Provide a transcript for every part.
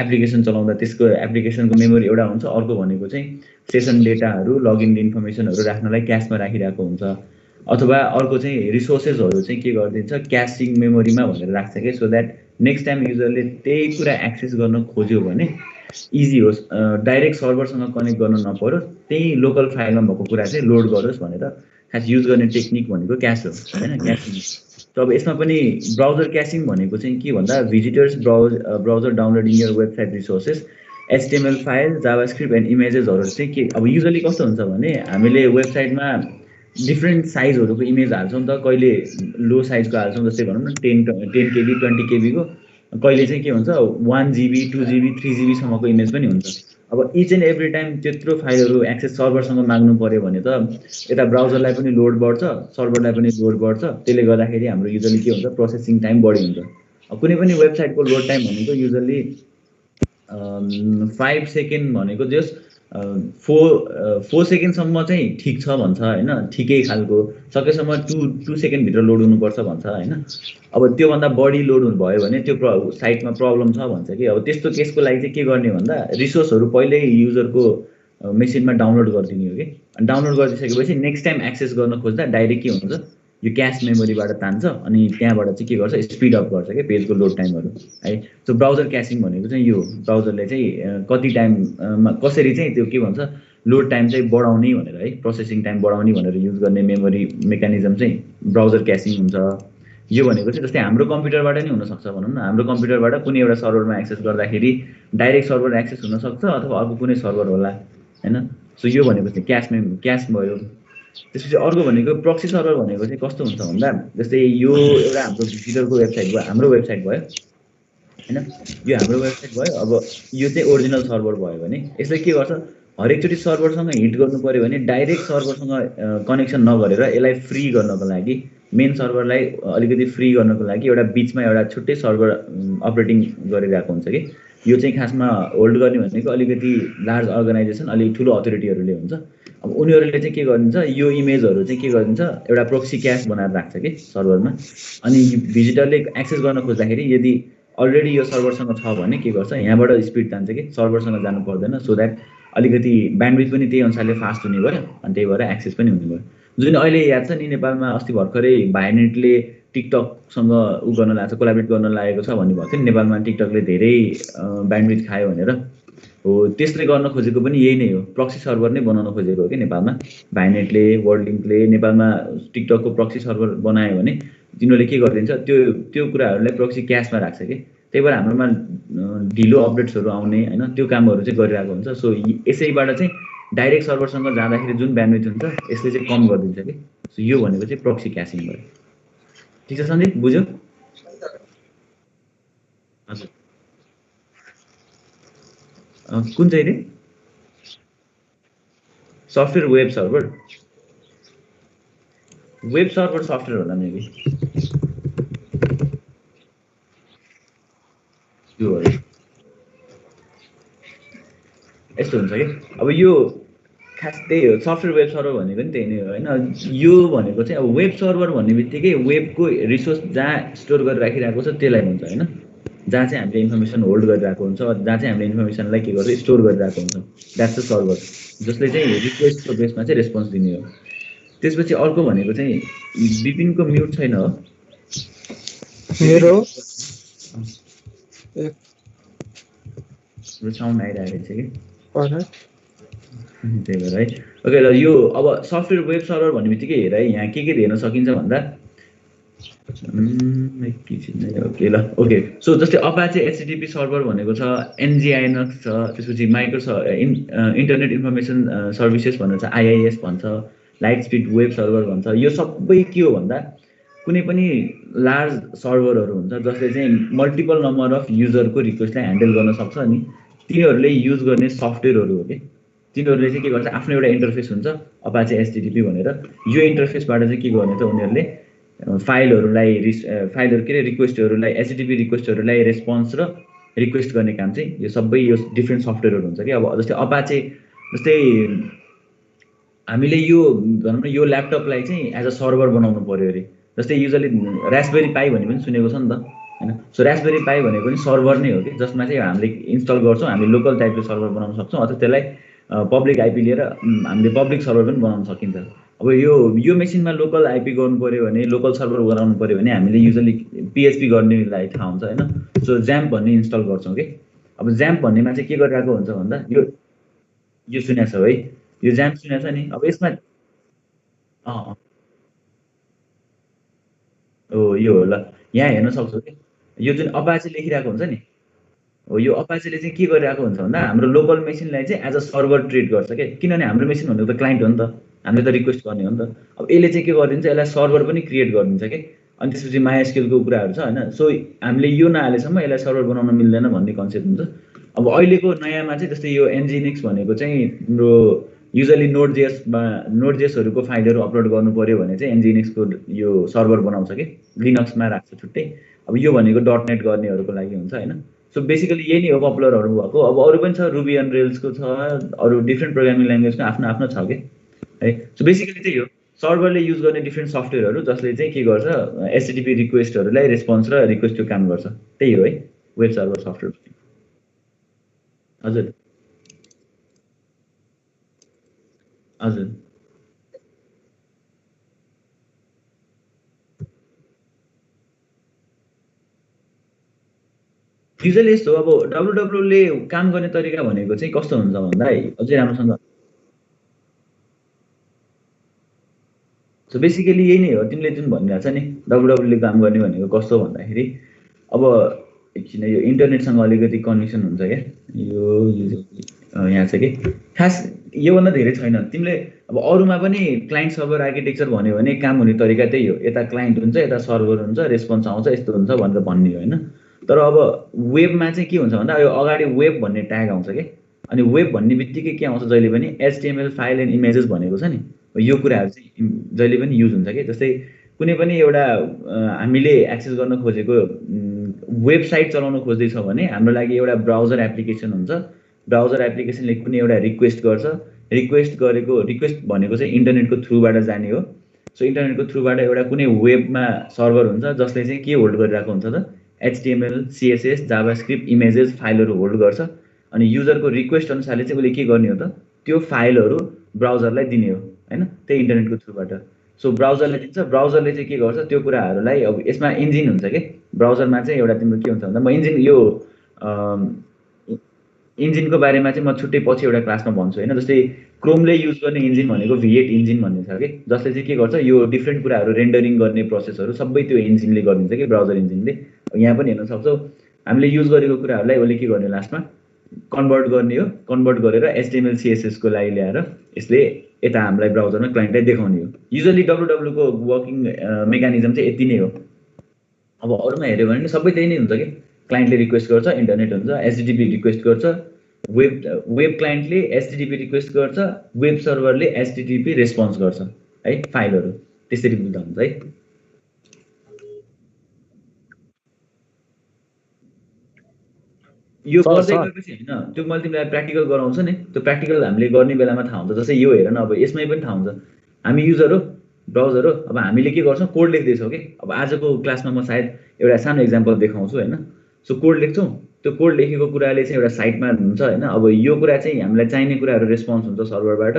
Application चलाउँदा त्यसको एप्लिकेसनको memory एउटा हुन्छ, अर्को भनेको चाहिँ सेसन डेटाहरू लगइन इन्फर्मेसनहरू राख्नलाई क्यासमा राखिरहेको हुन्छ। अथवा अर्को चाहिँ रिसोर्सेसहरू चाहिँ के गरिदिन्छ क्यासिङ मेमोरीमा भनेर राख्छ कि, सो द्याट नेक्स्ट टाइम युजरले त्यही कुरा एक्सेस गर्न खोज्यो भने इजी होस्, डाइरेक्ट सर्भरसँग कनेक्ट गर्न नपरोस्, त्यही लोकल फाइलमा भएको कुरा चाहिँ लोड गरोस् भनेर खास युज गर्ने टेक्निक भनेको क्यास हो हैन, क्यासिङ। त अब यसमा पनि ब्राउजर क्यासिङ भनेको चाहिँ के भन्दा visitors browser download in your website resources HTML file JavaScript and इमेजेसहरू चाहिँ के अब युजली कस्तो हुन्छ भने हामीले वेबसाइटमा डिफ्रेन्ट साइजहरूको इमेज हाल्छौँ त, कहिले लो साइजको हाल्छौँ, जस्तै भनौँ न 10 KB 20 KB को, कहिले चाहिँ के हुन्छ 1 GB 2 GB 3 GB सम्मको इमेज पनि हुन्छ। अब इच एन्ड एभ्री टाइम त्यत्रो फाइलहरू एक्सेस सर्भरसँग माग्नु पर्यो भने त यता ब्राउजरलाई पनि लोड बढ्छ, सर्भरलाई पनि लोड बढ्छ, त्यसले गर्दाखेरि हाम्रो युजली के हुन्छ प्रोसेसिङ टाइम बढी हुन्छ। अब कुनै पनि वेबसाइटको लोड टाइम भनेको युजली 5 सेकेन्ड भनेको जस 4 सेकेन्डसम्म चाहिँ ठिक छ भन्छ हैन, ठिकै खालको, सकेसम्म 2 सेकेन्डभित्र लोड हुनुपर्छ भन्छ हैन। अब त्योभन्दा बढी लोड भयो भने त्यो साइटमा प्रब्लम छ भन्छ कि। अब त्यस्तो केसको लागि चाहिँ के गर्ने भन्दा रिसोर्सहरू पहिल्यै युजरको मेसिनमा डाउनलोड गरिदिने हो कि। डाउनलोड गरिसकेपछि नेक्स्ट टाइम एक्सेस गर्न खोज्दा डाइरेक्ट के हुन्छ यो क्याश मेमोरीबाट तान्छ अनि त्यहाँबाट चाहिँ के गर्छ स्पिड अप गर्छ के पेजको लोड टाइमहरू है। सो ब्राउजर क्यासिङ भनेको चाहिँ यो ब्राउजरले चाहिँ कति टाइम कसरी चाहिँ त्यो के भन्छ लोड टाइम चाहिँ बढाउने भनेर है, प्रोसेसिङ टाइम बढाउने भनेर युज गर्ने मेमोरी मेकानिजम चाहिँ ब्राउजर क्यासिङ हुन्छ। यो भनेको चाहिँ जस्तै हाम्रो कम्प्युटरबाट नै हुनसक्छ भनौँ न, हाम्रो कम्प्युटरबाट कुनै एउटा सर्भरमा एक्सेस गर्दाखेरि डाइरेक्ट सर्भर एक्सेस हुनसक्छ अथवा अर्को कुनै सर्भर होला हैन। सो यो भनेको चाहिँ क्यास भयो। त्यसपछि अर्को भनेको प्रक्सी सर्भर भनेको चाहिँ कस्तो हुन्छ भन्दा जस्तै यो एउटा हाम्रो भिजिटरको वेबसाइट भयो, हाम्रो वेबसाइट भयो हैन, यो हाम्रो वेबसाइट भयो। अब यो चाहिँ ओरिजिनल सर्भर भयो भने यसले के गर्छ हरेकचोटि सर्भरसँग हिट गर्नु पर्यो भने डाइरेक्ट सर्भरसँग कनेक्सन नगरेर यसलाई फ्री गर्नको लागि मेन सर्भरलाई अलिकति फ्री गर्नको लागि एउटा बिचमा एउटा छुट्टै सर्भर अपरेटिङ गरिरहेको हुन्छ कि। यो चाहिँ खासमा होल्ड गर्ने भनेको अलिकति लार्ज अर्गनाइजेसन अलिक ठुलो अथोरिटीहरूले हुन्छ। अब उनीहरूले चाहिँ के गरिन्छ यो इमेजहरू चाहिँ के गरिन्छ एउटा प्रोक्सी क्याश बनाएर राख्छ कि सर्भरमा। अनि भिजिटरले एक्सेस गर्न खोज्दाखेरि यदि अलरेडी यो सर्भरसँग छ भने के गर्छ यहाँबाट स्पिड जान्छ कि सर्भरसँग जानु पर्दैन, सो द्याट अलिकति ब्यान्डविड्थ पनि त्यही अनुसारले फास्ट हुने भयो अनि त्यही भएर एक्सेस पनि हुने भयो। जुन अहिले याद छ नि नेपालमा अस्ति भर्खरै भाइनेटले टिकटकसँग उ गर्न लागेको छ, कोलाबरेट गर्न लागेको छ भन्ने भएको थियो नि, नेपालमा टिकटकले धेरै ब्यान्डविड्थ खायो भनेर। हो त्यसले गर्न खोजेको पनि यही नै हो, प्रक्सी सर्भर नै बनाउन खोजेको हो कि नेपालमा। भाइनेटले वर्ल्डलिङ्कले नेपालमा टिकटकको प्रक्सी सर्भर बनायो भने तिनीहरूले के गरिदिन्छ त्यो कुराहरूलाई प्रक्सी क्यासमा राख्छ कि। त्यही भएर हाम्रोमा ढिलो अपडेट्सहरू आउने हैन त्यो कामहरू चाहिँ गरिरहेको हुन्छ। सो यसैबाट चाहिँ डाइरेक्ट सर्भरसँग जाँदाखेरि जुन ब्यान्डविड्थ हुन्छ यसले चाहिँ कम गरिदिन्छ कि। सो यो भनेको चाहिँ प्रक्सी क्यासिङ भयो। ठिक छ सन्दीप, बुझ्यौ? हजुर कुन चाहिँ रे? सफ्टवेयर वेब सर्भर सफ्टवेयर होला मेबी यो हो। यस्तो हुन्छ कि अब यो खास त्यही हो सफ्टवेयर वेब सर्भर भनेको नि त्यही नै हो हैन। यो भनेको चाहिँ अब वेब सर्भर भन्ने बित्तिकै वेबको रिसोर्स जहाँ स्टोर गरेर राखिरहेको छ त्यसलाई भन्छ हैन, जहाँ चाहिँ हामीले इन्फर्मेसन होल्ड गरिरहेको हुन्छ, जहाँ चाहिँ हामीले इन्फर्मेसनलाई के गर्छ स्टोर गरिरहेको हुन्छ, द्याट्स द सर्भर, जसले चाहिँ रिक्वेस्टको बेसमा चाहिँ रेस्पोन्स दिने हो। त्यसपछि अर्को भनेको चाहिँ विपिनको म्युट छैन हो मेरो साउन्ड आइरहेको छ कि हजुर त्यही भएर है। ओके ल यो अब सफ्टवेयर वेब सर्भर भन्ने बित्तिकै हेर है यहाँ के हेर्न सकिन्छ भन्दा ओके ल ओके। सो जस्तै अपाचे HTTP सर्भर भनेको छ, NGINX छ, त्यसपछि इन्टरनेट इन्फर्मेसन सर्भिसेस भनेर छ, IIS भन्छ, लाइट स्पिड वेब सर्भर भन्छ। यो सबै के हो भन्दा कुनै पनि लार्ज सर्भरहरू हुन्छ जसले चाहिँ मल्टिपल नम्बर अफ युजरको रिक्वेस्टलाई ह्यान्डल गर्न सक्छ नि, तिनीहरूले युज गर्ने सफ्टवेयरहरू हो कि। तिनीहरूले चाहिँ के गर्छ आफ्नो एउटा इन्टरफेस हुन्छ अपाचे HTTP भनेर, यो इन्टरफेसबाट चाहिँ के गर्ने त उनीहरूले फाइलहरूलाई के अरे रिक्वेस्टहरूलाई HTTP रिक्वेस्टहरूलाई रेस्पोन्स र रिक्वेस्ट गर्ने काम चाहिँ यो सबै यो डिफ्रेन्ट सफ्टवेयरहरू हुन्छ कि। अब जस्तै अपाचे जस्तै हामीले यो भनौँ न यो ल्यापटपलाई चाहिँ एज अ सर्भर बनाउनु पर्यो अरे, जस्तै युजली रास्पबेरी पाई भन्ने पनि सुनेको छ नि त हैन। सो रास्पबेरी पाई भनेको पनि सर्भर नै हो कि, जसमा चाहिँ हामीले इन्स्टल गर्छौँ, हामी लोकल टाइपको सर्भर बनाउन सक्छौँ, अथवा त्यसलाई पब्लिक आइपी लिएर हामीले पब्लिक सर्भर पनि बनाउन सकिन्छ। अब यो मेसिनमा लोकल आइपी गर्नु पऱ्यो भने, लोकल सर्भर बनाउनु पऱ्यो भने हामीले युजली पिएचपी गर्नेलाई थाहा हुन्छ हैन। सो ज्याम्प भन्ने इन्स्टल गर्छौँ कि। अब ज्याम्प भन्नेमा चाहिँ के गरिरहेको हुन्छ भन्दा यो सुनेको छौ है, यो ज्याम्प सुनेको छ नि। अब यसमा यो हो ल, यहाँ हेर्न सक्छौ कि यो जुन अपाचे लेखिरहेको हुन्छ नि, हो यो अपाचेले चाहिँ के गरिरहेको हुन्छ भन्दा हाम्रो लोकल मेसिनलाई चाहिँ एज अ सर्भर ट्रिट गर्छ क्या। किनभने हाम्रो मेसिन भनेको त क्लाइन्ट हो नि त, हामीले त रिक्वेस्ट गर्ने हो नि त। अब यसले चाहिँ के गरिदिन्छ, यसलाई सर्भर पनि क्रिएट गरिदिन्छ कि। अनि त्यसपछि माइएसक्यूएलको कुराहरू छ होइन। सो हामीले यो नहालेसम्म यसलाई सर्भर बनाउन मिल्दैन भन्ने कन्सेप्ट हुन्छ। अब अहिलेको नयाँमा चाहिँ जस्तै यो एनजिनिक्स भनेको चाहिँ हाम्रो युजली नोडजेसहरूको फाइलहरू अपलोड गर्नु पऱ्यो भने चाहिँ एनजिनिक्सको यो सर्भर बनाउँछ कि, लिनक्समा राख्छ छुट्टै। अब यो भनेको .नेट गर्नेहरूको लागि हुन्छ होइन। सो बेसिकली यही नै हो पपुलरहरू भएको। अब अरू पनि छ, रुबी अन रेल्सको छ, अरू डिफ्रेन्ट प्रोग्रामिङ ल्याङ्ग्वेजको आफ्नो आफ्नो छ कि है। सो बेसिकली त्यही हो, सर्भरले युज गर्ने डिफ्रेन्ट सफ्टवेयरहरू जसले चाहिँ के गर्छ, एचटिटीपी रिक्वेस्टहरूलाई रेस्पोन्स र रिक्वेस्टको काम गर्छ। त्यही हो है वेब सर्भर सफ्टवेयर। हजुर हजुर युजली यस्तो अब डब्लुडब्लुले काम गर्ने तरिका भनेको चाहिँ कस्तो हुन्छ भन्दा अझै राम्रोसँग, सो बेसिकली यही नै हो तिमीले जुन भनिरहेको छ नि, डब्लुडब्लुले काम गर्ने भनेको कस्तो भन्दाखेरि अब एकछिन यो इन्टरनेटसँग अलिकति कनेक्सन हुन्छ क्या। यो यहाँ छ कि खास योभन्दा धेरै छैन। तिमीले अब अरूमा पनि क्लाइन्ट सर्भर आर्किटेक्चर भन्यो भने काम हुने तरिका त्यही हो, यता क्लाइन्ट हुन्छ, यता सर्भर हुन्छ, रेस्पोन्स आउँछ, यस्तो हुन्छ भनेर भन्ने हो होइन। तर अब वेबमा चाहिँ के हुन्छ भन्दा यो अगाडि वेब भन्ने ट्याग आउँछ कि। अनि वेब भन्ने बित्तिकै के आउँछ जहिले पनि, एचटिएमएल फाइल एन्ड इमेजेस भनेको छ नि, यो कुराहरू चाहिँ जहिले पनि युज हुन्छ कि। जस्तै कुनै पनि एउटा हामीले एक्सेस गर्न खोजेको वेबसाइट चलाउन खोज्दैछ भने हाम्रो लागि एउटा ब्राउजर एप्लिकेसन हुन्छ। ब्राउजर एप्लिकेसनले कुनै एउटा रिक्वेस्ट गर्छ, रिक्वेस्ट भनेको चाहिँ इन्टरनेटको थ्रुबाट जाने हो। सो इन्टरनेटको थ्रुबाट एउटा कुनै वेबमा सर्भर हुन्छ जसले चाहिँ के होल्ड गरिरहेको हुन्छ त, एचटिएमएल, सिएसएस, जाभास्क्रिप्ट, इमेजेस, फाइलहरू होल्ड गर्छ। अनि युजरको रिक्वेस्ट अनुसारले चाहिँ उसले के गर्ने हो त, त्यो फाइलहरू ब्राउजरलाई दिने हो होइन, त्यही इन्टरनेटको थ्रुबाट। सो ब्राउजरले दिन्छ, ब्राउजरले चाहिँ के गर्छ त्यो कुराहरूलाई, अब यसमा इन्जिन हुन्छ कि ब्राउजरमा चाहिँ एउटा तिम्रो के हुन्छ भन्दा, म इन्जिन यो इन्जिनको बारेमा चाहिँ म छुट्टै पछि एउटा क्लासमा भन्छु होइन। जस्तै क्रोमले युज गर्ने इन्जिन भनेको V8 इन्जिन भन्ने छ कि, जसले चाहिँ के गर्छ यो डिफ्रेन्ट कुराहरू रेन्डरिङ गर्ने प्रोसेसहरू सबै त्यो इन्जिनले गरिदिन्छ कि, ब्राउजर इन्जिनले। यहाँ पनि हेर्न सक्छौ हामीले युज गरेको कुराहरूलाई उसले के गर्ने लास्टमा कन्भर्ट गर्ने हो, कन्भर्ट गरेर एचटिएमएल सिएसएसको लागि ल्याएर यसले यता हामीलाई ब्राउजरमा क्लाइन्टलाई देखाउने हो। युजली डब्लुडब्लुको वर्किङ मेकानिजम चाहिँ यति नै हो। अब अरूमा हेऱ्यो भने सबै त्यही नै हुन्छ कि, क्लाइन्टले रिक्वेस्ट गर्छ, इन्टरनेट हुन्छ, एचटिटीपी रिक्वेस्ट गर्छ, वेब क्लाइन्टले एचटिटीपी रिक्वेस्ट गर्छ, वेब सर्भरले एचटिटीपी रेस्पोन्स गर्छ है, फाइलहरू त्यसरी बुझ्दा हुन्छ है। यो गर्दै गएपछि होइन, त्यो मैले तिमीलाई प्र्याक्टिकल गराउँछु नि, त्यो प्र्याक्टिकल हामीले गर्ने बेलामा थाहा हुन्छ। जस्तै यो हेर न, अब यसमै पनि थाहा हुन्छ, हामी युजर हो, ब्राउजर हो, अब हामीले के गर्छौँ कोड लेख्दैछौँ कि। अब आजको क्लासमा म सायद एउटा सानो इक्जाम्पल देखाउँछु होइन। सो कोड लेख्छौँ, त्यो कोड लेखेको कुराले चाहिँ एउटा साइटमा हुन्छ होइन। अब यो कुरा चाहिँ हामीलाई चाहिने कुराहरू रेस्पोन्स हुन्छ सर्भरबाट।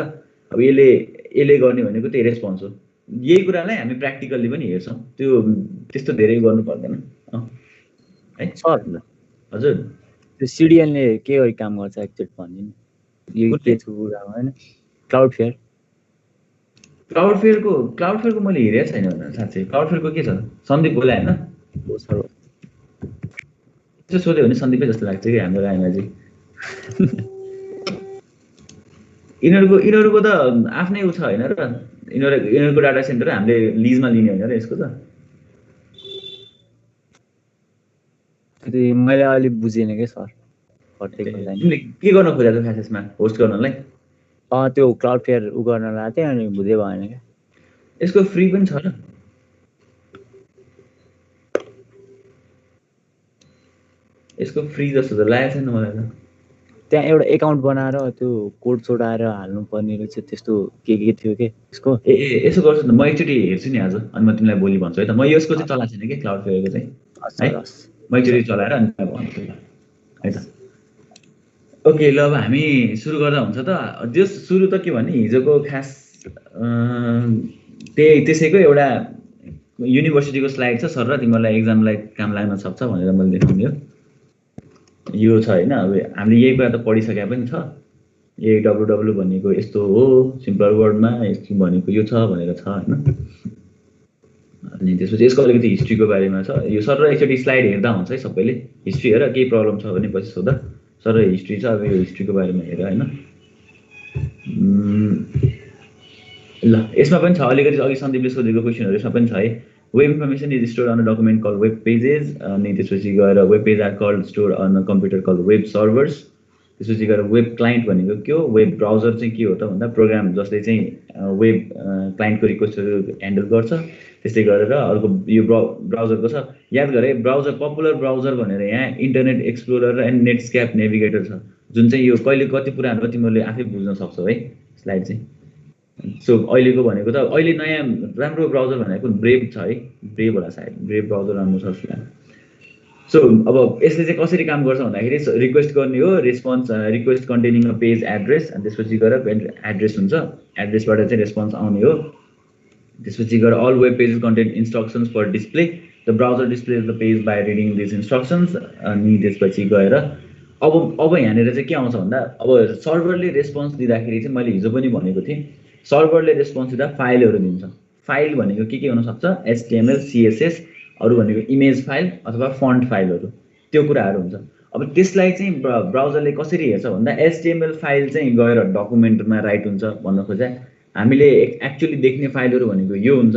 अब यसले गर्ने भनेको त्यही रेस्पोन्स हो। यही कुरालाई हामी प्र्याक्टिकल्ली पनि हेर्छौँ, त्यो त्यस्तो धेरै गर्नु पर्दैन है सर। हजुर त्यो सिडिएनले के गरी काम गर्छ एकचोटि भनिदिनु, यो के छ कुरा होइन। क्लाउडफेयरको मैले हेरेको छैन भनेर साँच्चै। क्लाउडफेयरको के छ, सन्दीप बोला होइन यसो सोध्यो भने सन्दीपै जस्तो लाग्छ कि हाम्रो गाईमा चाहिँ। यिनीहरूको त आफ्नै उ छ होइन र, यिनीहरूको डाटा सेन्टर हामीले लिजमा लिने होइन र यसको त। मैले अलिक बुझेन क्या सर। तिमीले के गर्न खोजेको खास यसमा होस्ट गर्नलाई? त्यो क्लाउडफेयर उ गर्न लागेको थिएँ अनि बुझे भएन क्या। यसको फ्री पनि छ र, यसको फ्री जस्तो त लागेको छैन मलाई त। त्यहाँ एउटा एकाउन्ट बनाएर त्यो कोड छोडाएर हाल्नु पर्ने रहेछ, त्यस्तो के थियो कि यसको। यसो गर्छु न, म एकचोटि हेर्छु नि आज, अनि म तिमीलाई भोलि भन्छु है त। म यसको चाहिँ चलाएको छैन कि क्लाउडफेयरको चाहिँ। है म एकचोटि चलाएर अनि भन्छु ल है त। ओके ल अब हामी सुरु गर्दा हुन्छ त। जस सुरु त के भने हिजोको खास त्यसैको एउटा युनिभर्सिटीको स्लाइड छ सर र तिमीहरूलाई एक्जामलाई काम लाग्न सक्छ भनेर मैले देखाउने हो। यो छ होइन, अब हामीले यही कुरा त पढिसके पनि छ। AWW भनेको यस्तो हो सिम्पल वर्डमा, यस्तो भनेको यो छ भनेर छ होइन। अनि त्यसपछि यसको अलिकति हिस्ट्रीको बारेमा छ। यो सर र एकचोटि स्लाइड हेर्दा हुन्छ है सबैले। हिस्ट्री हेर, केही प्रब्लम छ भने पछि सोध। सर हिस्ट्री छ, अब यो हिस्ट्रीको बारेमा हेर होइन। ल यसमा पनि छ अलिकति अघि सन्दीपले सोधेको क्वेसनहरू यसमा पनि छ है। Web information is store on a document call web pages. अनि त्यसपछि गएर web page are called store on a computer call web servers. त्यसपछि गएर वेब क्लाइन्ट भनेको के हो, वेब ब्राउजर चाहिँ के हो त भन्दा प्रोग्राम जसले चाहिँ वेब क्लाइन्टको रिक्वेस्टहरू ह्यान्डल गर्छ। त्यस्तै गरेर अर्को यो ब्राउजरको छ, याद गरे ब्राउजर पपुलर ब्राउजर भनेर यहाँ इन्टरनेट एक्सप्लोरर एन्ड नेटस्क्याप नेभिगेटर छ, जुन चाहिँ यो कहिले कति पुरानो तिमीहरूले आफै बुझ्न सक्छौ है स्लाइड चाहिँ। सो अहिलेको भनेको त अहिले नयाँ राम्रो ब्राउजर भनेको ब्रेभ छ है, ब्रेभ होला सायद, ब्रेभ ब्राउजर राम्रो छ फिलहाल। सो अब यसले चाहिँ कसरी काम गर्छ भन्दाखेरि रिक्वेस्ट गर्ने हो, response request containing a page address, अनि त्यसपछि गएर एड्रेस हुन्छ, एड्रेसबाट चाहिँ रेस्पोन्स आउने हो। त्यसपछि गएर all web pages content instructions for display, the browser displays the page by reading this instructions. अनि त्यसपछि गएर अब यहाँनिर चाहिँ के आउँछ भन्दा अब सर्भरले रेस्पोन्स दिँदाखेरि चाहिँ मैले हिजो पनि भनेको थिएँ, सर्भरले रेस्पोन्स दिँदा फाइलहरू दिन्छ। फाइल भनेको के हुनसक्छ, HTML CSS, अरू भनेको इमेज फाइल अथवा फन्ट फाइलहरू, त्यो कुराहरू हुन्छ। अब त्यसलाई चाहिँ ब्राउजरले कसरी हेर्छ भन्दा HTML फाइल चाहिँ गएर डकुमेन्टमा राइट हुन्छ भन्न खोजे। हामीले एक्चुअली देख्ने फाइलहरू भनेको यो हुन्छ,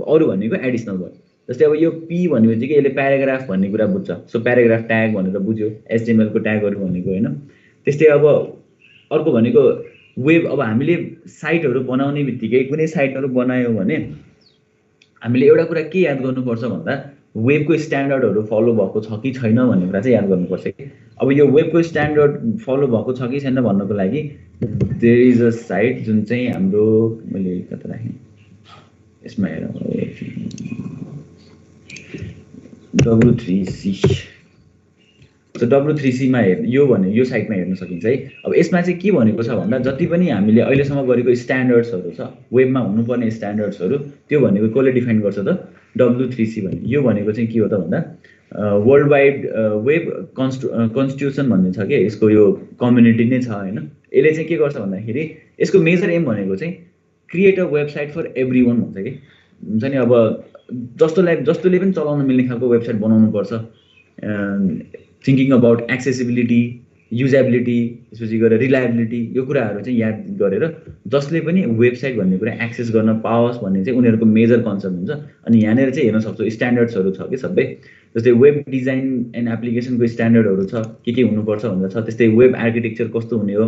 अरू भनेको एडिसनल भयो। जस्तै अब यो P भनेपछि कि यसले प्याराग्राफ भन्ने कुरा बुझ्छ, सो प्याराग्राफ ट्याग भनेर बुझ्यो, HTML को ट्यागहरू भनेको होइन। त्यस्तै अब अर्को भनेको वेब, अब हामीले साइटहरू बनाउने बित्तिकै कुनै साइटहरू बनायो भने हामीले एउटा कुरा के याद गर्नुपर्छ भन्दा वेबको स्ट्यान्डर्डहरू फलो भएको छ कि छैन भन्ने कुरा चाहिँ याद गर्नुपर्छ कि। अब यो वेबको स्ट्यान्डर्ड फलो भएको छ कि छैन भन्नको लागि देयर इज अ साइट जुन चाहिँ हाम्रो, मैले कता राखेँ यसमा हेरौँ, W3C। सो W3C मा हेर्नु यो भने यो साइटमा हेर्न सकिन्छ है। अब यसमा चाहिँ के भनेको छ भन्दा जति पनि हामीले अहिलेसम्म गरेको स्ट्यान्डर्ड्सहरू छ, वेबमा हुनुपर्ने स्ट्यान्डर्ड्सहरू, त्यो भनेको कसले डिफाइन गर्छ त, W3C भन्ने। यो भनेको चाहिँ के हो त भन्दा वर्ल्ड वाइड वेब कन्स्टिट्युसन भन्ने छ कि यसको, यो कम्युनिटी नै छ होइन। यसले चाहिँ के गर्छ भन्दाखेरि यसको मेजर एम भनेको चाहिँ create a website for everyone भन्छ कि, हुन्छ नि। अब जस्तोले पनि चलाउन मिल्ने खालको वेबसाइट बनाउनुपर्छ, थिङ्किङ अबाउट एक्सेसिबिलिटी, युजेबिलिटी, त्यसपछि गएर रिलायबिलिटी, यो कुराहरू चाहिँ याद गरेर जसले पनि वेबसाइट भन्ने कुरा एक्सेस गर्न पाओस् भन्ने चाहिँ उनीहरूको मेजर कन्सेप्ट हुन्छ। अनि यहाँनिर चाहिँ हेर्न सक्छौँ स्ट्यान्डर्ड्सहरू छ कि सबै, जस्तै वेब डिजाइन एन्ड एप्लिकेसनको स्ट्यान्डर्डहरू छ, के हुनुपर्छ भनेर छ। त्यस्तै वेब आर्किटेक्चर कस्तो हुने हो,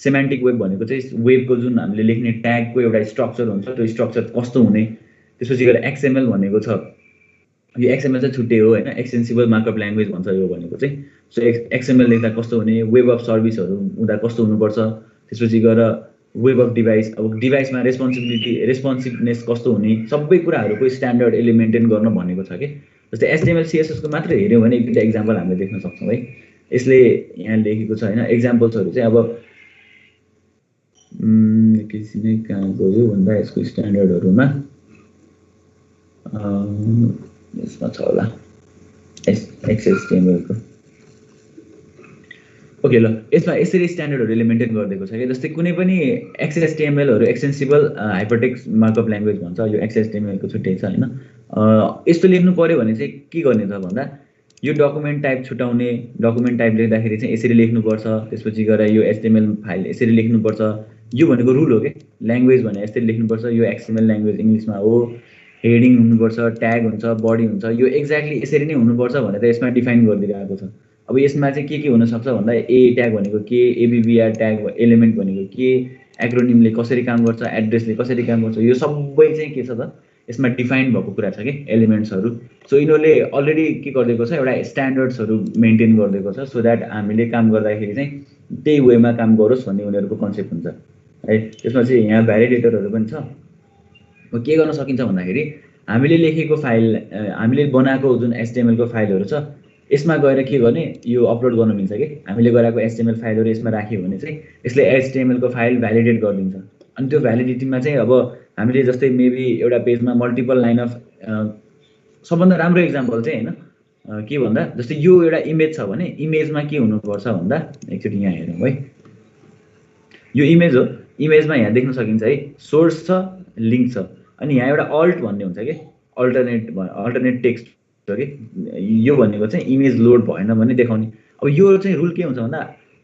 सेमान्टिक वेब भनेको चाहिँ वेबको जुन हामीले लेख्ने ट्यागको एउटा स्ट्रक्चर हुन्छ, त्यो स्ट्रक्चर कस्तो हुने। त्यसपछि गएर XML भनेको छ, यो XML चाहिँ छुट्टै हो होइन, एक्सटेन्सिबल मार्कअप ल्याङ्ग्वेज भन्छ यो भनेको चाहिँ। सो XML लेख्दा कस्तो हुने, वेब अफ सर्भिसहरू हुँदा कस्तो हुनुपर्छ। त्यसपछि गएर वेब अफ डिभाइस, अब डिभाइसमा रेस्पोन्सिभनेस कस्तो हुने, सबै कुराहरूको स्ट्यान्डर्ड यसले मेन्टेन गर्न भनेको छ कि। जस्तै HTML CSS को मात्र हेऱ्यौँ भने एक दुईवटा इक्जाम्पल हामीले देख्न सक्छौँ है। यसले यहाँ लेखेको छ होइन, एक्जाम्पल्सहरू चाहिँ अब एकैछिनै कहाँ गयो भन्दा यसको स्ट्यान्डर्डहरूमा यसमा छ होला XHTML को। ओके ल, यसमा यसरी स्ट्यान्डर्डहरूले मेन्टेन गरिदिएको छ कि। जस्तै कुनै पनि XHTMLहरू एक्सटेन्सिबल हाइपरटेक्स्ट मार्कअप ल्याङ्ग्वेज भन्छ, यो XHTML को छुट्टै छ होइन। यस्तो लेख्नु पर्यो भने चाहिँ के गर्ने त भन्दा यो डकुमेन्ट टाइप छुटाउने, डकुमेन्ट टाइप लेख्दाखेरि चाहिँ यसरी लेख्नुपर्छ। त्यसपछि गएर यो HTML फाइल यसरी लेख्नुपर्छ, यो भनेको रुल हो कि। ल्याङ्ग्वेज भने यसरी लेख्नुपर्छ, यो XML ल्याङ्ग्वेज इङ्ग्लिसमा हो, हेडिङ हुनुपर्छ, ट्याग हुन्छ, बडी हुन्छ, यो एक्ज्याक्टली यसरी नै हुनुपर्छ भनेर यसमा डिफाइन गरिदिएको छ। अब यसमा चाहिँ के हुनसक्छ भन्दा ए ट्याग भनेको के, ABBR ट्याग एलिमेन्ट भनेको के, एक्रोनिमले कसरी काम गर्छ, एड्रेसले कसरी काम गर्छ, यो सबै चाहिँ के छ त यसमा डिफाइन भएको कुरा छ कि एलिमेन्ट्सहरू। सो यिनीहरूले अलरेडी के गरिदिएको छ, एउटा स्ट्यान्डर्ड्सहरू मेन्टेन गरिदिएको छ, सो द्याट हामीले काम गर्दाखेरि चाहिँ त्यही वेमा काम गरोस् भन्ने उनीहरूको कन्सेप्ट हुन्छ है। त्यसमा चाहिँ यहाँ भ्यालिडेटरहरू पनि छ। के गर्न सकिन्छ भन्दाखेरि हामीले लेखेको फाइल हामीले बनाएको जुन HTML को फाइलहरू छ यसमा गएर के गर्ने यो अपलोड गर्न मिल्छ कि हामीले गराएको HTML फाइलहरू यसमा राख्यो भने चाहिँ यसले HTML को फाइल भ्यालिडेट गरिदिन्छ अनि त्यो भ्यालिडिटीमा चाहिँ अब हामीले जस्तै मेबी एउटा पेजमा मल्टिपल लाइन अफ सबभन्दा राम्रो एक्जाम्पल चाहिँ हैन के भन्दा जस्तै यो एउटा इमेज छ भने इमेजमा के हुनुपर्छ भन्दा एकचोटि यहाँ हेरौँ है यो इमेज हो इमेजमा यहाँ देख्न सकिन्छ है सोर्स छ लिंक छ अनि यहाँ एउटा अल्ट भन्ने हुन्छ के अल्टरनेट टेक्स्ट हो कि यो भनेको चाहिँ इमेज लोड भएन भने देखाउने अब यो चाहिँ रुल के हुन्छ भन्दा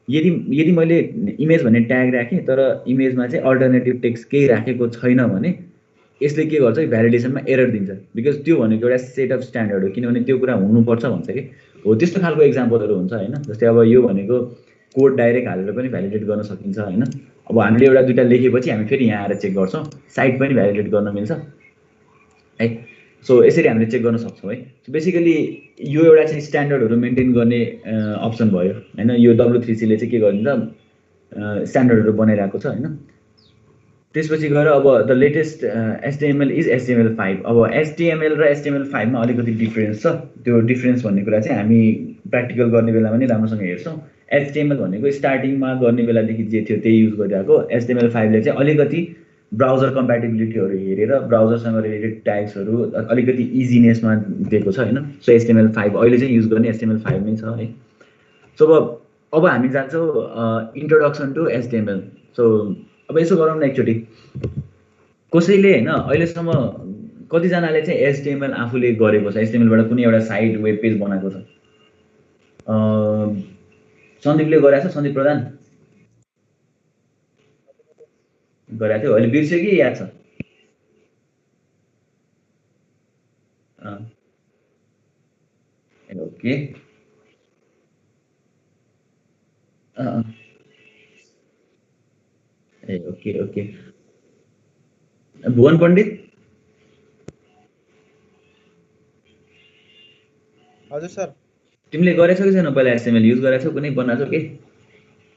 यदि मैले इमेज भन्ने ट्याग राखेँ तर इमेजमा चाहिँ अल्टरनेटिभ टेक्स्ट केही राखेको छैन भने यसले के गर्छ भ्यालिडेसनमा एरर दिन्छ बिकज त्यो भनेको एउटा सेट अफ स्ट्यान्डर्ड हो किनभने त्यो कुरा हुनुपर्छ भन्छ कि हो त्यस्तो खालको एक्जाम्पलहरू हुन्छ हैन जस्तै अब यो भनेको कोड डाइरेक्ट हालेर पनि भ्यालिडेट गर्न सकिन्छ हैन अब हामीले एउटा दुईटा लेखेपछि हामी फेरि यहाँ आएर चेक गर्छौँ साइट पनि भ्यालिडेट गर्न मिल्छ है सो यसरी हामीले चेक गर्न सक्छौँ है बेसिकली यो एउटा चाहिँ स्ट्यान्डर्डहरू मेन्टेन गर्ने अप्सन भयो हैन यो W3C ले चाहिँ के गरिन्छ स्ट्यान्डर्डहरू बनाइरहेको छ हैन त्यसपछि गएर अब the latest HTML is HTML5 अब HTML र HTML5 मा अलिकति डिफरेन्स छ त्यो डिफरेन्स भन्ने कुरा चाहिँ हामी प्र्याक्टिकल गर्ने बेलामा नि राम्रोसँग हेर्छौँ HTML भनेको स्टार्टिङमा गर्ने बेलादेखि जे थियो त्यही युज गरिरहेको HTML5 ले चाहिँ अलिकति ब्राउजर कम्प्याटिबिलिटीहरू हेरेर ब्राउजरसँग रिलेटेड ट्याग्सहरू अलिकति इजिनेसमा दिएको छ हैन सो HTML5 अहिले चाहिँ युज गर्ने HTML5 नै छ है सो अब हामी जान्छौँ इन्ट्रोडक्सन टु HTML सो अब यसो गरौँ न एकचोटि कसैले हैन अहिलेसम्म कतिजनाले चाहिँ HTML आफूले गरेको छ HTML बाट कुनै एउटा साइट वेब पेज बनाएको छ सन्दीपले गरेछ सन्दीप प्रधान गरेको थियो अहिले बिर्स्यो कि याद छ ओके ए ओके ओके भुवन पण्डित हजुर सर तिमीले गरेछौ कि छैन पहिला HTML युज गरेछौ कुनै बनाछौ के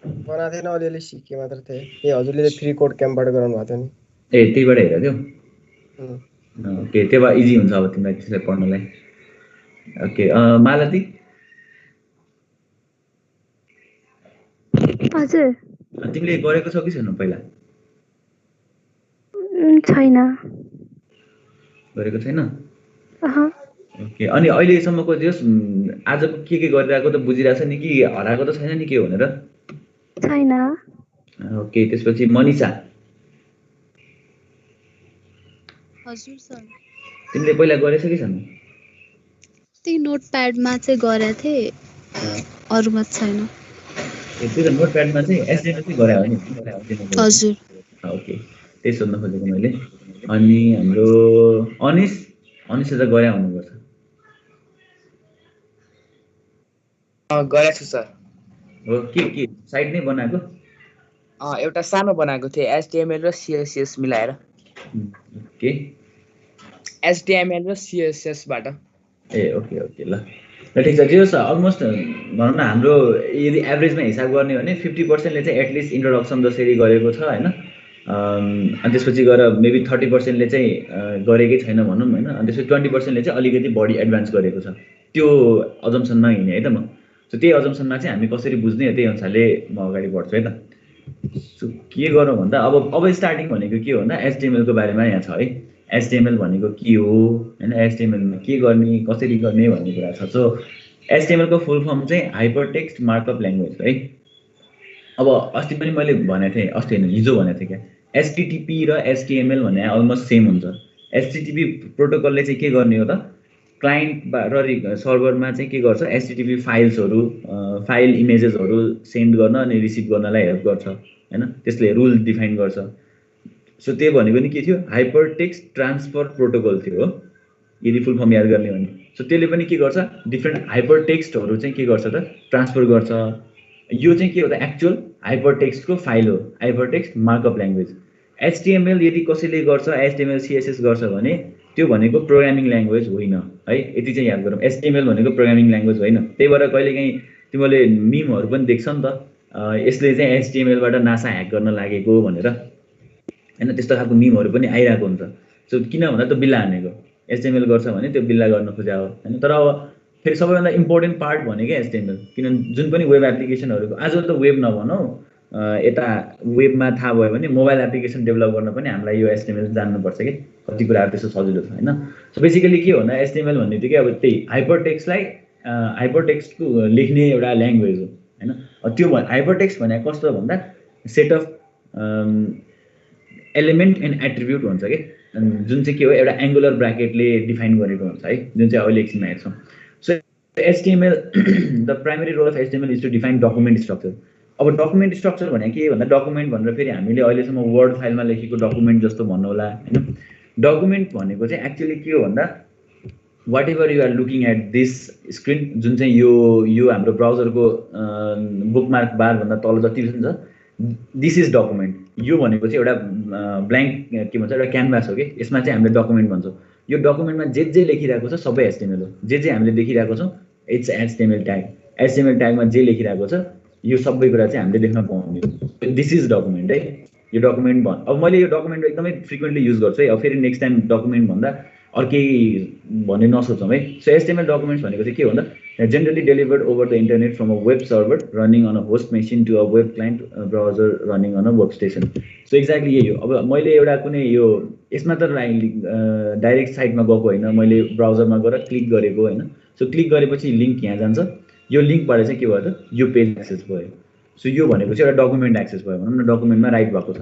बनाएको थिएन अलिअलि सिके मात्र थिएँ ए हजुरले त फ्री कोड क्याम्पबाट गराउनु भएको थियो नि ए त्यहीबाट हेरेको थियौ ओके त्यो भए इजी हुन्छ अब तिमीलाई त्यसलाई पढ्नलाई ओके मालती हजुर तिमीले गरेको छौ कि छैन पहिला छैन गरेको छैन अह ओके अनि अहिलेसम्मको जस आजको के गरिरहेको त बुझिरहेछ नि कि हराएको त छैन नि के भनेर छैन ओके त्यसपछि मनिषा हजुर सर तिमीले पहिला गरेछौ कि छैन त्यही नोटप्याडमा चाहिँ गरेको थिएँ अरूमा छैन ए त्यो नोटप्याडमा चाहिँ HTML चाहिँ गरे हो नि हजुर ओके त्यही सोध्न खोजेको मैले अनि हाम्रो अनिसले त गरे हुनुपर्छ गरेको छु सर हो के साइट नै बनाएको एउटा सानो बनाएको थिएँ HTML र CSS मिलाएर के HTML र CSS बाट ए ओके ओके ल ठिक छ त्यो अलमोस्ट भनौँ न हाम्रो यदि एभरेजमा हिसाब गर्ने भने 50%ले चाहिँ एटलिस्ट इन्ट्रोडक्सन जसरी गरेको छ हैन अनि त्यसपछि गएर मेबी 30%ले चाहिँ गरेकै छैन भनौँ हैन अनि त्यसपछि 20%ले चाहिँ अलिकति बढी एडभान्स गरेको छ त्यो अजम्सनमा हिँड्ने है त म सो त्यही अजम्सनमा चाहिँ हामी कसरी बुझ्ने त्यही अनुसारले म अगाडि बढ्छु है त सो के गरौँ भन्दा अब स्टार्टिङ भनेको के हो भन्दा HTML को बारेमा यहाँ छ है HTML भनेको के हो हैन HTML मा के गर्ने कसरी गर्ने भन्ने कुरा छ सो HTML को फुल फर्म चाहिँ हाइपर टेक्स्ट मार्कअप ल्याङ्ग्वेज है अब अस्ति पनि मैले भनेको थिएँ अस्ति हैन हिजो भनेको थिएँ क्या HTTP र HTML भन्ने अलमोस्ट सेम हुन्छ HTTP प्रोटोकलले चाहिँ के गर्ने हो त क्लाइन्ट र सर्भरमा चाहिँ के गर्छ HTTP फाइल्सहरू फाइल इमेजेसहरू सेन्ड गर्न अनि रिसिभ गर्नलाई हेल्प गर्छ हैन त्यसले रुल डिफाइन गर्छ सो त्यो भनेको नि के थियो हाइपर टेक्स्ट ट्रान्सफर प्रोटोकल थियो हो यदि फुल फर्म याद गर्ने भने सो त्यसले पनि के गर्छ डिफ्रेन्ट हाइपर टेक्स्टहरू चाहिँ के गर्छ त ट्रान्सफर गर्छ यो चाहिँ के हो त एक्चुअल हाइपर टेक्स्टको फाइल हो hyper text markup language HTML यदि कसैले गर्छ HTML CSS गर्छ भने त्यो भनेको प्रोग्रामिङ ल्याङ्ग्वेज होइन है यति चाहिँ याद गरौँ HTML भनेको प्रोग्रामिङ ल्याङ्ग्वेज होइन त्यही भएर कहिलेकाहीँ तिमीले मिमहरू पनि देख्छ नि त यसले चाहिँ HTML बाट नासा ह्याक गर्न लागेको भनेर हैन त्यस्तो खालको मिमहरू पनि आइरहेको हुन्छ सो किन भन्दा त बिल्ला हानेको HTML गर्छ भने त्यो बिल्ला गर्न खोज्या हो हैन। तर अब फेरि सबैभन्दा इम्पोर्टेन्ट पार्ट भनेको HTML, किनभने जुन पनि वेब एप्लिकेसनहरूको आज त वेब नभनौँ यता वेबमा थाहा भयो भने मोबाइल एप्लिकेसन डेभलप गर्न पनि हामीलाई यो HTML जान्नुपर्छ कि कति कुराहरू त्यस्तो सजिलो छ हैन। सो बेसिकली के हो भन्दा HTML भन्ने बित्तिकै अब त्यही हाइपरटेक्स्टको लेख्ने एउटा ल्याङ्ग्वेज हो हैन। त्यो हाइपरटेक्स्ट भने कस्तो भन्दा set of element and attribute हुन्छ कि, जुन चाहिँ के हो एउटा एङ्गुलर ब्राकेटले डिफाइन गरेको हुन्छ है, जुन चाहिँ अहिले एकछिनमा हेर्छौँ। So HTML the primary role of HTML is to define document structure. अब डकुमेन्ट स्ट्रक्चर भने के भन्दा डकुमेन्ट भनेर फेरि हामीले अहिलेसम्म वर्ड फाइलमा लेखेको डकुमेन्ट जस्तो भन्नु होला हैन। डकुमेन्ट भनेको चाहिँ एक्चुअली के हो भन्दा whatever you are looking at this screen, जुन चाहिँ यो हाम्रो ब्राउजरको बुकमार्क बारभन्दा तल जति पनि छ, दिस इज डकुमेन्ट। यो भनेको चाहिँ एउटा ब्ल्याङ्क के भन्छ एउटा क्यानभास हो कि, यसमा चाहिँ हामीले डकुमेन्ट भन्छौँ। यो डकुमेन्टमा जे लेखिरहेको छ सबै HTML हो। जे हामीले देखिरहेको छौँ इट्स HTML ट्याग। HTML ट्यागमा जे लेखिरहेको छ यो सबै कुरा चाहिँ हामीले देख्न पाउने, दिस इज डकुमेन्ट है। यो डकुमेन्ट अब मैले यो डकुमेन्ट एकदमै फ्रिक्वेन्टली युज गर्छु है। अब फेरि नेक्स्ट टाइम डकुमेन्ट भन्दा अर्कै भन्ने नसोचौँ है। सो HTML डकुमेन्ट्स भनेको चाहिँ के हो भन्दा generally delivered over the internet from a web server running on a host machine to a web client browser running on a workstation. So exactly यही हो। अब मैले एउटा कुनै यो यसमा त डाइरेक्ट साइटमा गएको होइन, मैले ब्राउजरमा गएर क्लिक गरेको होइन। सो क्लिक गरेपछि लिङ्क यहाँ जान्छ, यो लिङ्कबाट चाहिँ के भयो त यो पेज एक्सेस भयो। सो यो भनेको चाहिँ एउटा डकुमेन्ट एक्सेस भयो भनौँ न, डकुमेन्टमा राइट भएको छ।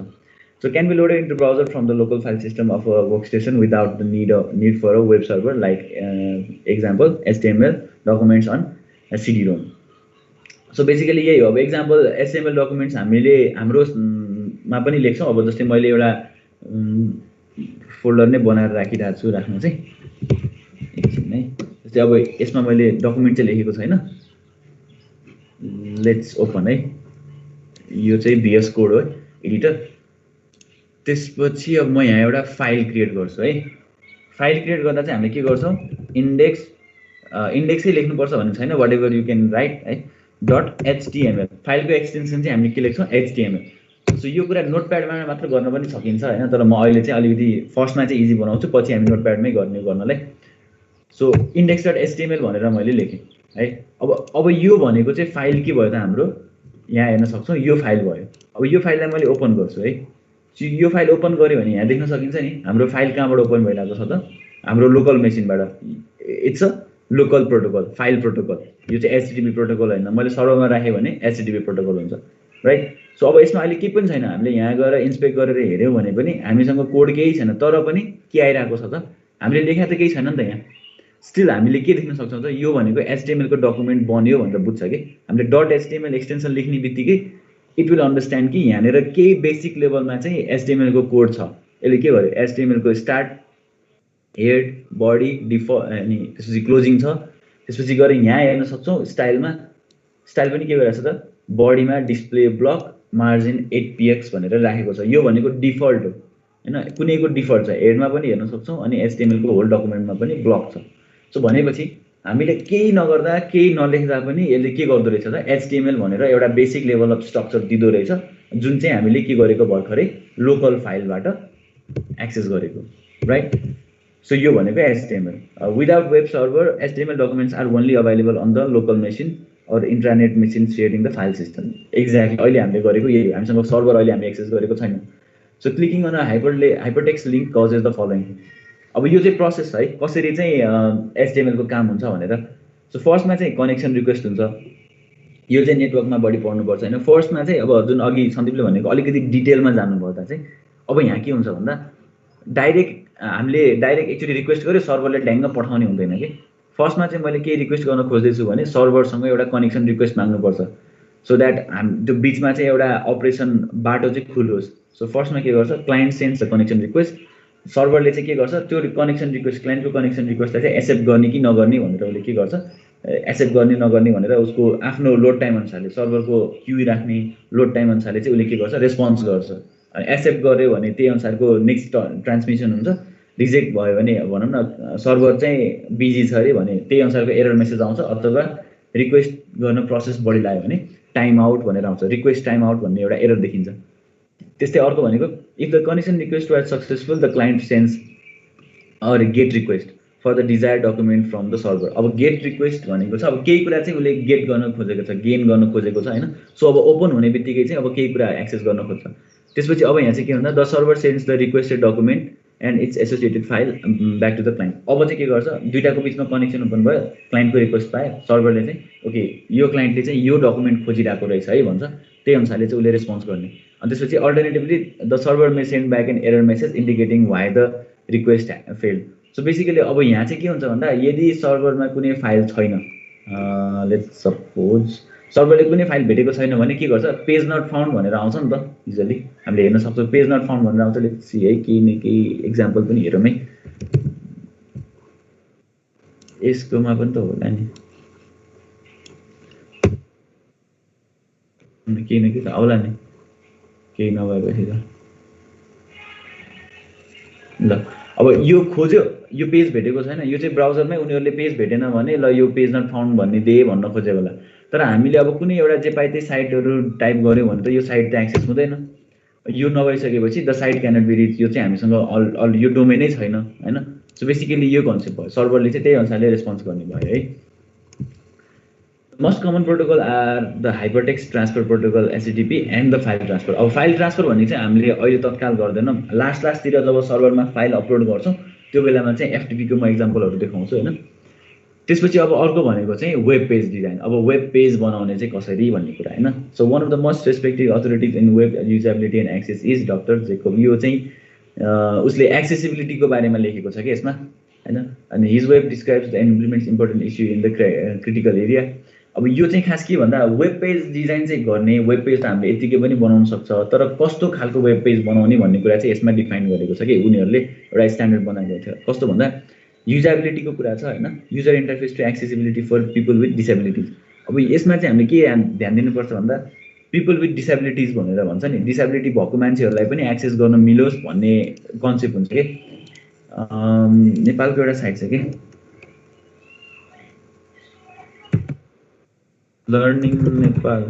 So can be loaded into browser from the local file system of a workstation without the need for a web server, like example HTML documents on a CD-ROM. So basically यही हो। अब example HTML documents हामीले हाम्रोमा पनि लेख्छौँ। अब जस्तै मैले एउटा फोल्डर नै बनाएर राखिरहेको छु, राख्नु चाहिँ एकछिन है। जस्तै अब यसमा मैले डकुमेन्ट चाहिँ लेखेको छैन, लेट्स ओपन है। यो चाहिँ VS कोड हो एडिटर। त्यसपछि अब म यहाँ एउटा फाइल क्रिएट गर्छु है। फाइल क्रिएट गर्दा चाहिँ हामीले के गर्छौँ, इन्डेक्सै लेख्नुपर्छ भन्ने छैन, whatever you can write है। .html फाइलको एक्सटेन्सन चाहिँ हामीले के लेख्छौँ HTML। सो यो कुरा नोटप्याडमा मात्र गर्न पनि सकिन्छ होइन, तर म अहिले चाहिँ अलिकति फर्स्टमा चाहिँ इजी बनाउँछु, पछि हामी नोटप्याडमै गर्नलाई। सो index.html भनेर मैले लेखेँ है। अब यो भनेको चाहिँ फाइल के भयो त हाम्रो, यहाँ हेर्न सक्छौँ यो फाइल भयो। अब यो फाइललाई मैले ओपन गर्छु है। यो फाइल ओपन गऱ्यो भने यहाँ देख्न सकिन्छ नि हाम्रो फाइल कहाँबाट ओपन भइरहेको छ त, हाम्रो लोकल मेसिनबाट। It's a local protocol, file protocol. यो चाहिँ HTTP प्रोटोकल होइन, मैले सर्भरमा राखेँ भने HTTP प्रोटोकल हुन्छ राइट। सो अब यसमा अहिले केही पनि छैन, हामीले यहाँ गएर इन्स्पेक्ट गरेर हेऱ्यौँ भने पनि हामीसँग कोड केही छैन, तर पनि के आइरहेको छ त, हामीले लेखा त केही छैन नि त यहाँ। स्टिल हामीले के देख्न सक्छौँ त, यो भनेको HTML को डकुमेन्ट बन्यो भनेर बुझ्छ कि। हामीले .html एक्सटेन्सन लेख्ने बित्तिकै इट विल अन्डरस्ट्यान्ड कि यहाँनिर केही बेसिक लेभलमा चाहिँ HTML को कोड छ। यसले के गर्यो, HTML को स्टार्ट, हेड, बडी, डिफल्ट अनि त्यसपछि क्लोजिङ छ। त्यसपछि गएर यहाँ हेर्न सक्छौँ स्टाइलमा, स्टाइल पनि के गरिरहेको छ त, बडीमा डिस्प्ले ब्लक मार्जिन 8px भनेर राखेको छ। यो भनेको डिफल्ट हो होइन, कुनैको डिफल्ट छ। हेडमा पनि हेर्न सक्छौँ अनि HTML को होल डकुमेन्टमा पनि ब्लक छ। सो भनेपछि हामीले केही नगर्दा केही नलेख्दा पनि यसले के गर्दो रहेछ त, HTML भनेर एउटा बेसिक लेभल अफ स्ट्रक्चर दिँदो रहेछ, जुन चाहिँ हामीले के गरेको भर्खरै लोकल फाइलबाट एक्सेस गरेको राइट। सो यो भनेको HTML। Without web server HTML documents are only available on the local machine or internet machine sharing the file system. Exactly अहिले हामीले गरेको यही, हामीसँग सर्भर अहिले हामी एक्सेस गरेको छैन। So clicking on a hypertext link causes the following. अब यो चाहिँ प्रोसेस है, कसरी चाहिँ HTML को काम हुन्छ भनेर। सो फर्स्टमा चाहिँ कनेक्सन रिक्वेस्ट हुन्छ, यो चाहिँ नेटवर्कमा बढी पढ्नुपर्छ होइन। फर्स्टमा चाहिँ अब जुन अघि सन्दीपले भनेको अलिकति डिटेलमा जानुपर्दा चाहिँ अब यहाँ के हुन्छ भन्दा हामीले डाइरेक्ट एकचोटि रिक्वेस्ट गऱ्यो सर्भरले ड्याङ्ग पठाउने हुँदैन कि। फर्स्टमा चाहिँ मैले केही रिक्वेस्ट गर्न खोज्दैछु भने सर्भरसँग एउटा कनेक्सन रिक्वेस्ट माग्नुपर्छ, सो द्याट त्यो बिचमा चाहिँ एउटा अपरेसन बाटो चाहिँ खुलोस्। सो फर्स्टमा के गर्छ, क्लाइन्ट सेन्ड्स द कनेक्सन रिक्वेस्ट, सर्भरले चाहिँ के गर्छ, त्यो कनेक्सन रिक्वेस्ट क्लाइन्टको कनेक्सन रिक्वेस्टलाई चाहिँ एक्सेप्ट गर्ने कि नगर्ने भनेर उसले के गर्छ, एक्सेप्ट गर्ने नगर्ने भनेर उसको आफ्नो लोड टाइम अनुसारले, सर्भरको क्यू राख्ने लोड टाइम अनुसारले चाहिँ उसले के गर्छ, रेस्पोन्स गर्छ। अनि एक्सेप्ट गर्यो भने त्यही अनुसारको नेक्स्ट ट्रान्समिसन हुन्छ। रिजेक्ट भयो भने भनौँ न सर्भर चाहिँ बिजी छ अरे भने त्यही अनुसारको एरर मेसेज आउँछ, अथवा रिक्वेस्ट गर्न प्रोसेस बढी लाग्यो भने टाइम आउट भनेर आउँछ, रिक्वेस्ट टाइम आउट भन्ने एउटा एरर देखिन्छ। त्यस्तै अर्को भनेको if the connection request was successful the client sends a get request. For the desired document from the server. अब गेट रिक्वेस्ट भनेको छ अब केही कुरा चाहिँ उसले गेट गर्न खोजेको छ, गेन गर्न खोजेको छ होइन। सो अब ओपन हुने बित्तिकै चाहिँ अब केही कुरा एक्सेस गर्न खोज्छ। त्यसपछि अब यहाँ चाहिँ के भन्दा the server sends the requested document and its associated file back to the client. अब चाहिँ के गर्छ, दुईटाको बिचमा कनेक्सन ओपन भयो, क्लाइन्टको रिक्वेस्ट पायो, सर्भरले चाहिँ ओके यो क्लाइन्टले चाहिँ यो डकुमेन्ट खोजिरहेको रहेछ है भन्छ, त्यही अनुसारले चाहिँ उसले रेस्पोन्स गर्ने। अनि त्यसपछि alternatively the server may send back an error message indicating why the request failed. So basically अब यहाँ चाहिँ के हुन्छ भन्दा यदि सर्भरमा कुनै फाइल छैन, लेट्स सपोज सर्भरले कुनै फाइल भेटेको छैन भने के गर्छ, पेज नट फाउन्ड भनेर आउँछ नि त। युजली हामीले हेर्न सक्छौँ पेज नट फाउन्ड भनेर आउँछ। लेट्स सी है केही न केही एक्जाम्पल पनि हेरौँ है, यसकोमा पनि त होला नि केही न केही त आउला नि, केही नभएपछि त ल। अब यो खोज्यो, यो पेज भेटेको छैन, यो चाहिँ ब्राउजरमै उनीहरूले पेज भेटेन भने ल यो पेज नट फाउन्ड भन्ने दे भन्न खोजेको होला। तर हामीले अब कुनै एउटा जे पाए त्यही साइटहरू टाइप गऱ्यौँ भने त यो साइट त एक्सेस हुँदैन। यो नभइसकेपछि the site cannot be reached, यो चाहिँ हामीसँग यो डोमेनै छैन होइन। सो बेसिकली यो कन्सेप्ट भयो, सर्भरले चाहिँ त्यही अनुसारले रेस्पोन्स गर्ने भयो है। Most common protocol are the hypertext transfer protocol HTTP and the file transfer. अब फाइल ट्रान्सफर भन्ने चाहिँ हामीले अहिले तत्काल गर्दैनौँ, लास्टतिर जब सर्भरमा फाइल अपलोड गर्छौँ त्यो बेलामा चाहिँ एफटिपीको म इक्जाम्पलहरू देखाउँछु होइन। त्यसपछि अब अर्को भनेको चाहिँ वेब पेज डिजाइन। अब वेब पेज बनाउने चाहिँ कसरी भन्ने कुरा होइन। So one of the most respected authorities in web usability and access is doctor Jakob. यो चाहिँ उसले एक्सेसिबिलिटीको बारेमा लेखेको छ कि यसमा होइन। अनि his web describes the implements important issue in the critical area. अब यो चाहिँ खास के भन्दा वेब पेज डिजाइन चाहिँ गर्ने, वेब पेज त हामीले यतिकै पनि बनाउन सक्छ, तर कस्तो खालको वेब पेज बनाउने भन्ने कुरा चाहिँ यसमा डिफाइन गरेको छ कि उनीहरूले एउटा स्ट्यान्डर्ड बनाएको थियो। कस्तो भन्दा युजेबिलिटीको कुरा छ होइन, user interface to accessibility for people with disabilities. अब यसमा चाहिँ हामीले के ध्यान दिनुपर्छ भन्दा पिपल विथ डिसेबिलिटिज भनेर भन्छ नि, डिसेबिलिटी भएको मान्छेहरूलाई पनि एक्सेस गर्न मिलोस् भन्ने कन्सेप्ट हुन्छ कि। नेपालको एउटा साइट छ कि लर्निङ नेपाल,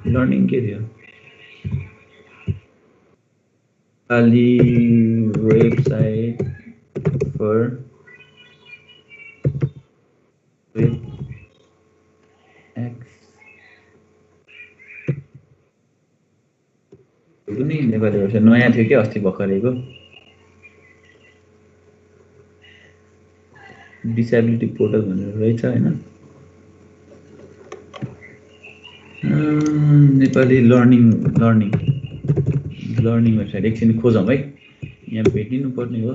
लर्निङ के थियो Nepali website for web x कुनै नेपाली वेबसाइट नयाँ थियो कि अस्ति भर्खरैको, डिसेबिलिटी पोर्टल भनेर रहेछ होइन। नेपाली लर्निङ वेबसाइट एकछिन खोजौँ है, यहाँ भेटिनु पर्ने हो।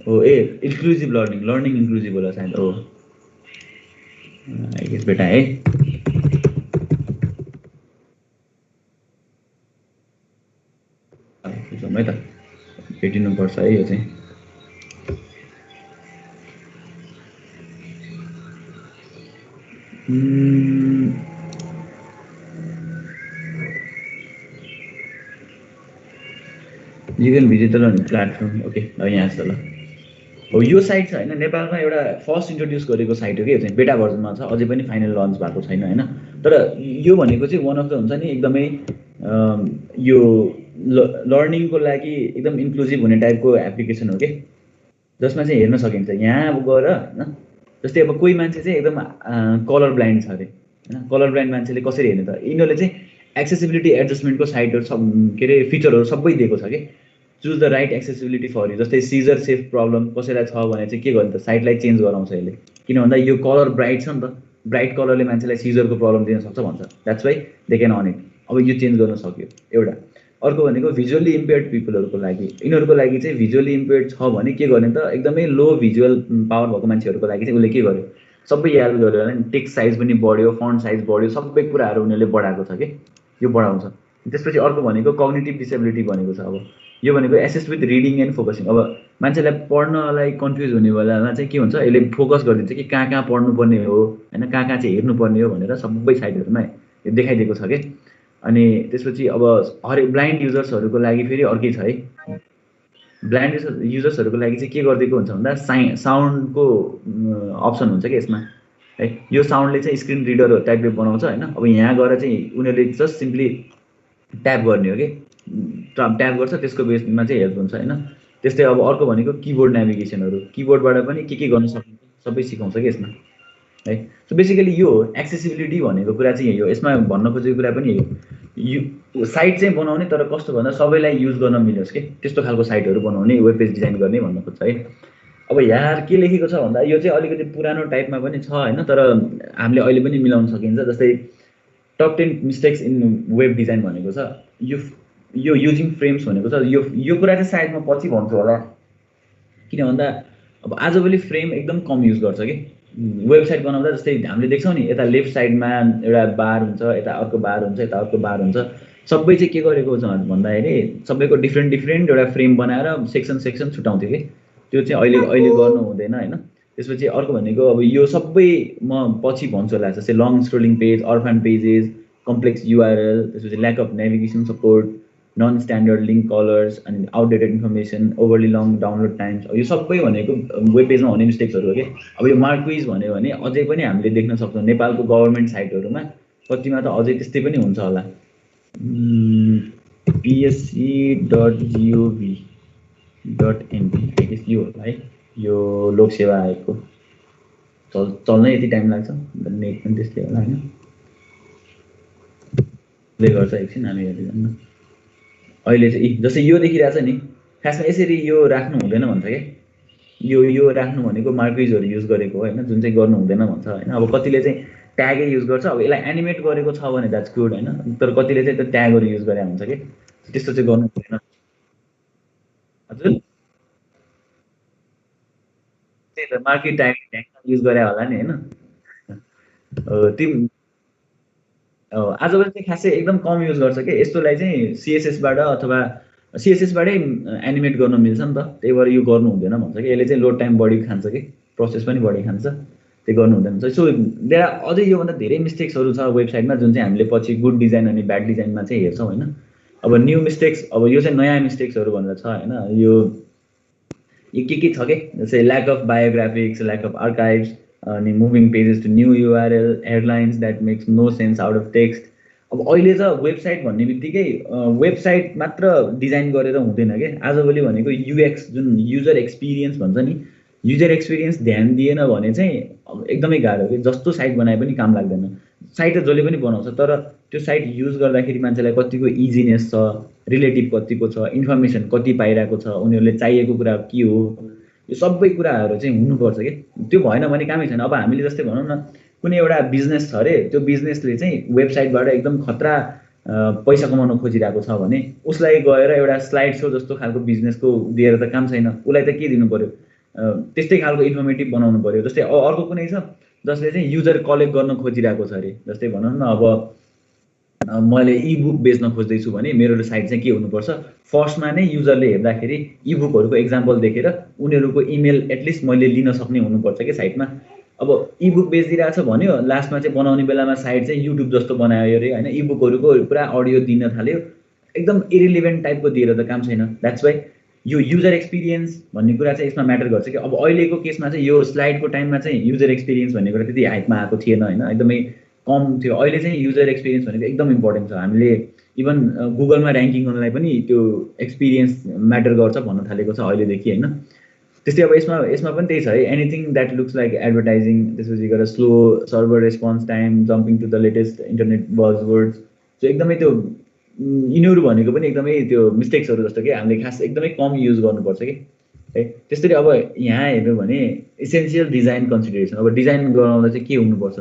ओ ए इन्क्लुजिभ लर्निङ इन्क्लुजिभ होला सायद। हो आई गेस भेटा है। खोजौँ है त, भेटिनुपर्छ है यो चाहिँ। You can visit the learning platform. Okay यहाँ छ ल। हो यो साइट छ होइन, नेपालमा एउटा फर्स्ट इन्ट्रोड्युस गरेको साइट हो कि यो चाहिँ, बेटा भर्जनमा छ, अझै पनि फाइनल लन्च भएको छैन होइन। तर यो भनेको चाहिँ वान अफ द हुन्छ नि एकदमै यो लर्निङको लागि एकदम इन्क्लुजिभ हुने टाइपको एप्लिकेसन हो कि, जसमा चाहिँ हेर्न सकिन्छ यहाँ अब गएर होइन। जस्तै अब कोही मान्छे चाहिँ एकदम कलर ब्लाइन्ड छ अरे होइन, कलर ब्लाइन्ड मान्छेले कसरी हेर्ने त, यिनीहरूले चाहिँ एक्सेसिबिलिटी एडजस्टमेन्टको साइटहरू सब के अरे फिचरहरू सबै दिएको छ कि। Choose the right accessibility for you. जस्तै सिजर सेफ प्रब्लम कसैलाई छ भने चाहिँ के गर्ने त, साइटलाई चेन्ज गराउँछ यसले, किन भन्दा यो कलर ब्राइट छ नि त, ब्राइट कलरले मान्छेलाई सिजरको प्रब्लम दिन सक्छ भन्छ, that's why they can on it. अब यो चेन्ज गर्न सक्यो एउटा। अर्को भनेको भिजुअली इम्पेयर्ड पिपलहरूको लागि, यिनीहरूको लागि चाहिँ भिजुअली इम्पेयर्ड छ भने के गर्ने त, एकदमै लो भिजुअल पावर भएको मान्छेहरूको लागि चाहिँ उसले के गर्यो, सबै याद गर्यो होला नि, टेक्स्ट साइज पनि बढ्यो, फन्ट साइज बढ्यो, सबै कुराहरू उनीहरूले बढाएको छ कि, यो बढाउँछ। त्यसपछि अर्को भनेको कग्निटिभ डिसेबिलिटी भनेको छ। अब यो भनेको assist with reading and focusing. अब मान्छेलाई पढ्नलाई कन्फ्युज हुने बेलामा चाहिँ के हुन्छ, यसले फोकस गरिदिन्छ कि कहाँ पढ्नुपर्ने हो होइन, कहाँ चाहिँ हेर्नुपर्ने हो भनेर सबै साइटहरूमा यो देखाइदिएको छ कि। अनि त्यसपछि अब हरेक ब्लाइन्ड युजर्सहरूको लागि फेरि अर्कै छ है। ब्लाइन्ड युजर्सहरूको लागि चाहिँ के गरिदिएको हुन्छ भन्दा साउन्डको अप्सन हुन्छ कि यसमा है। यो साउन्डले चाहिँ स्क्रिन रिडर टाइपले बनाउँछ होइन। अब यहाँ गएर चाहिँ उनीहरूले जस्ट सिम्पली ट्याप गर्ने हो कि, ट्याप गर्छ त्यसको बेसमा चाहिँ हेल्प हुन्छ हैन। त्यस्तै अब अर्को भनेको किबोर्ड नेभिगेसनहरु, किबोर्डबाट पनि के गर्न सकिन्छ सबै सिकाउँछ के यसमा है। सो बेसिकली यो हो एक्सेसिबिलिटी भनेको कुरा चाहिँ यही हो। यसमा भन्न खोजेको कुरा पनि यही हो। साइट चाहिँ बनाउने तर कस्तो भन्दा सबैलाई युज गर्न मिलोस् के त्यस्तो खालको साइटहरु बनाउने, वेब पेज डिजाइन गर्ने भन्न खोज्छ है। अब यहाँ के लेखेको छ भन्दा यो चाहिँ अलिकति पुरानो टाइपमा पनि छ हैन, तर हामीले अहिले पनि मिलाउन सकिन्छ। जस्तै top 10 mistakes in web design भनेको छ, यो युजिङ फ्रेम्स भनेको छ। यो कुरा चाहिँ सायद म पछि भन्छु होला, किन भन्दा अब आजभोलि फ्रेम एकदम कम युज गर्छ कि वेबसाइट बनाउँदा। जस्तै हामीले देख्छौँ नि यता लेफ्ट साइडमा एउटा बार हुन्छ, यता अर्को बार हुन्छ, यता अर्को बार हुन्छ। सबै चाहिँ के गरेको छ भन्दाखेरि सबैको डिफ्रेन्ट एउटा फ्रेम बनाएर सेक्सन छुटाउँथ्यो कि त्यो चाहिँ अहिले गर्नु हुँदैन हैन। त्यसपछि अर्को भनेको अब यो सबै म पछि भन्छु होला, जस्तै long scrolling page, orphan pages, complex URL, त्यसपछि lack of navigation support, non standard link colours अनि outdated information, overly long download times. यो सबै भनेको वेब पेजमा हुने मिस्टेक्सहरु हो के। अब यो मार्क्विज भन्यो भने अझै पनि हामीले देख्न सक्छौँ नेपालको गभर्नमेन्ट साइटहरुमा कतिमा त अझै त्यस्तै पनि हुन्छ होला। psc.gov.np यो होला है, यो लोकसेवा आयोगको चल्नै यति टाइम लाग्छ, नेट पनि त्यस्तै होला हैन। ले गर्छ एकछिन हामी हेर्दै जान्न। अहिले चाहिँ जस्तै यो देखिरहेछ नि, खासमा यसरी यो राख्नु हुँदैन भन्छ के। यो राख्नु भनेको मार्क्विजहरु युज गरेको हैन, जुन चाहिँ गर्नु हुँदैन भन्छ हैन। अब कतिले चाहिँ ट्यागै युज गर्छ, अब यसलाई एनिमेट गरेको छ भने द्याट्स गुड हैन, तर कतिले चाहिँ त्यो ट्यागहरु युज गरे हुन्छ के, त्यस्तो चाहिँ गर्नु हुँदैन। हजुर त्यही त मार्केट ट्याग युज गरे होला नि हैन। आजभोलि चाहिँ खासै एकदम कम युज गर्छ के यस्तोलाई चाहिँ सीएसएस बाट अथवा सीएसएस बाटै एनिमेट गर्न मिल्छ नि त, त्यही भएर यो गर्नु हुँदैन भन्छ कि। यसले चाहिँ लोड टाइम बढी खान्छ कि प्रोसेस पनि बढी खान्छ, त्यो गर्नु हुँदैन। सो देयर अझै योभन्दा धेरै मिस्टेक्सहरु छ वेबसाइटमा जुन चाहिँ हामीले पछि गुड डिजाइन अनि ब्याड डिजाइनमा चाहिँ हेर्छौँ हैन। अब न्यू मिस्टेक्स, अब यो चाहिँ नयाँ मिस्टेक्सहरु भनेर छ हैन। यो के छ के, जस्तै lack of biographics, lack of archives अनि moving pages to new URL, headlines that makes no sense out of text. अब अहिले त वेबसाइट भन्ने बित्तिकै वेबसाइट मात्र डिजाइन गरेर हुँदैन के। आजभोलि भनेको युएक्स जुन युजर एक्सपिरियन्स भन्छ नि, युजर एक्सपिरियन्स ध्यान दिएन भने चाहिँ एकदमै गाह्रो के। जस्तो साइट बनाए पनि काम लाग्दैन। साइट त जसले पनि बनाउँछ, तर त्यो साइट युज गर्दाखेरि मान्छेलाई कतिको इजिनेस छ, रिलेटिभ कतिको छ, इन्फर्मेसन कति पाइरहेको छ, उनीहरूले चाहिएको कुरा के हो, यो सबै कुराहरू चाहिँ हुनुपर्छ के। त्यो भएन भने कामै छैन। अब हामीले जस्तै भनौँ न कुनै एउटा बिजनेस छ अरे, त्यो बिजनेसले चाहिँ वेबसाइटबाट एकदम खतरा पैसा कमाउन खोजिरहेको छ भने उसलाई गएर एउटा स्लाइड सो जस्तो खालको बिजनेसको दिएर त काम छैन। उसलाई त के दिनु पर्यो, त्यस्तै खालको इन्फर्मेटिभ बनाउनु पर्यो। जस्तै अर्को कुनै छ जसले चाहिँ युजर कलेक्ट गर्न खोजिरहेको छ अरे, जस्तै भनौँ न अब मैले इबुक बेच्न खोज्दैछु भने मेरो साइट चाहिँ के हुनुपर्छ, फर्स्टमा नै युजरले हेर्दाखेरि इबुकहरुको एक्जाम्पल देखेर उनीहरूको इमेल एटलिस्ट मैले लिन सक्ने हुनुपर्छ के साइटमा। अब इबुक बेचिरहेछ भन्यो, लास्टमा चाहिँ बनाउने बेलामा साइट चाहिँ युट्युब जस्तो बनायो अरे हैन, इबुकहरुको पुरा अडियो दिन थाल्यो, एकदम इरिलेभेन्ट टाइपको दिएर त काम छैन। द्याट्स वाइ यो युजर एक्सपिरियन्स भन्ने कुरा चाहिँ यसमा म्याटर गर्छ कि। अब अहिलेको केसमा चाहिँ यो स्लाइडको टाइममा चाहिँ युजर एक्सपिरियन्स भन्ने कुरा त्यति हाइटमा आएको थिएन हैन, एकदमै कम थियो। अहिले चाहिँ युजर एक्सपिरियन्स भनेको एकदम इम्पोर्टेन्ट छ। हामीले इभन गुगलमा र्याङ्किङ गर्नलाई पनि त्यो एक्सपिरियन्स म्याटर गर्छ भन्न थालेको छ अहिलेदेखि हैन। त्यस्तै अब यसमा पनि त्यही छ है, anything that looks like advertising, त्यसपछि गएर slow server response time, jumping to the latest internet buzzwords, so एकदमै त्यो यिनीहरू भनेको पनि एकदमै त्यो मिस्टेक्सहरु जस्तो कि हामीले खास एकदमै कम युज गर्नुपर्छ कि है। त्यसरी अब यहाँ हेर्नु भने इसेन्शियल डिजाइन कन्सिडरेसन, अब डिजाइन गराउँदा चाहिँ के हुनुपर्छ,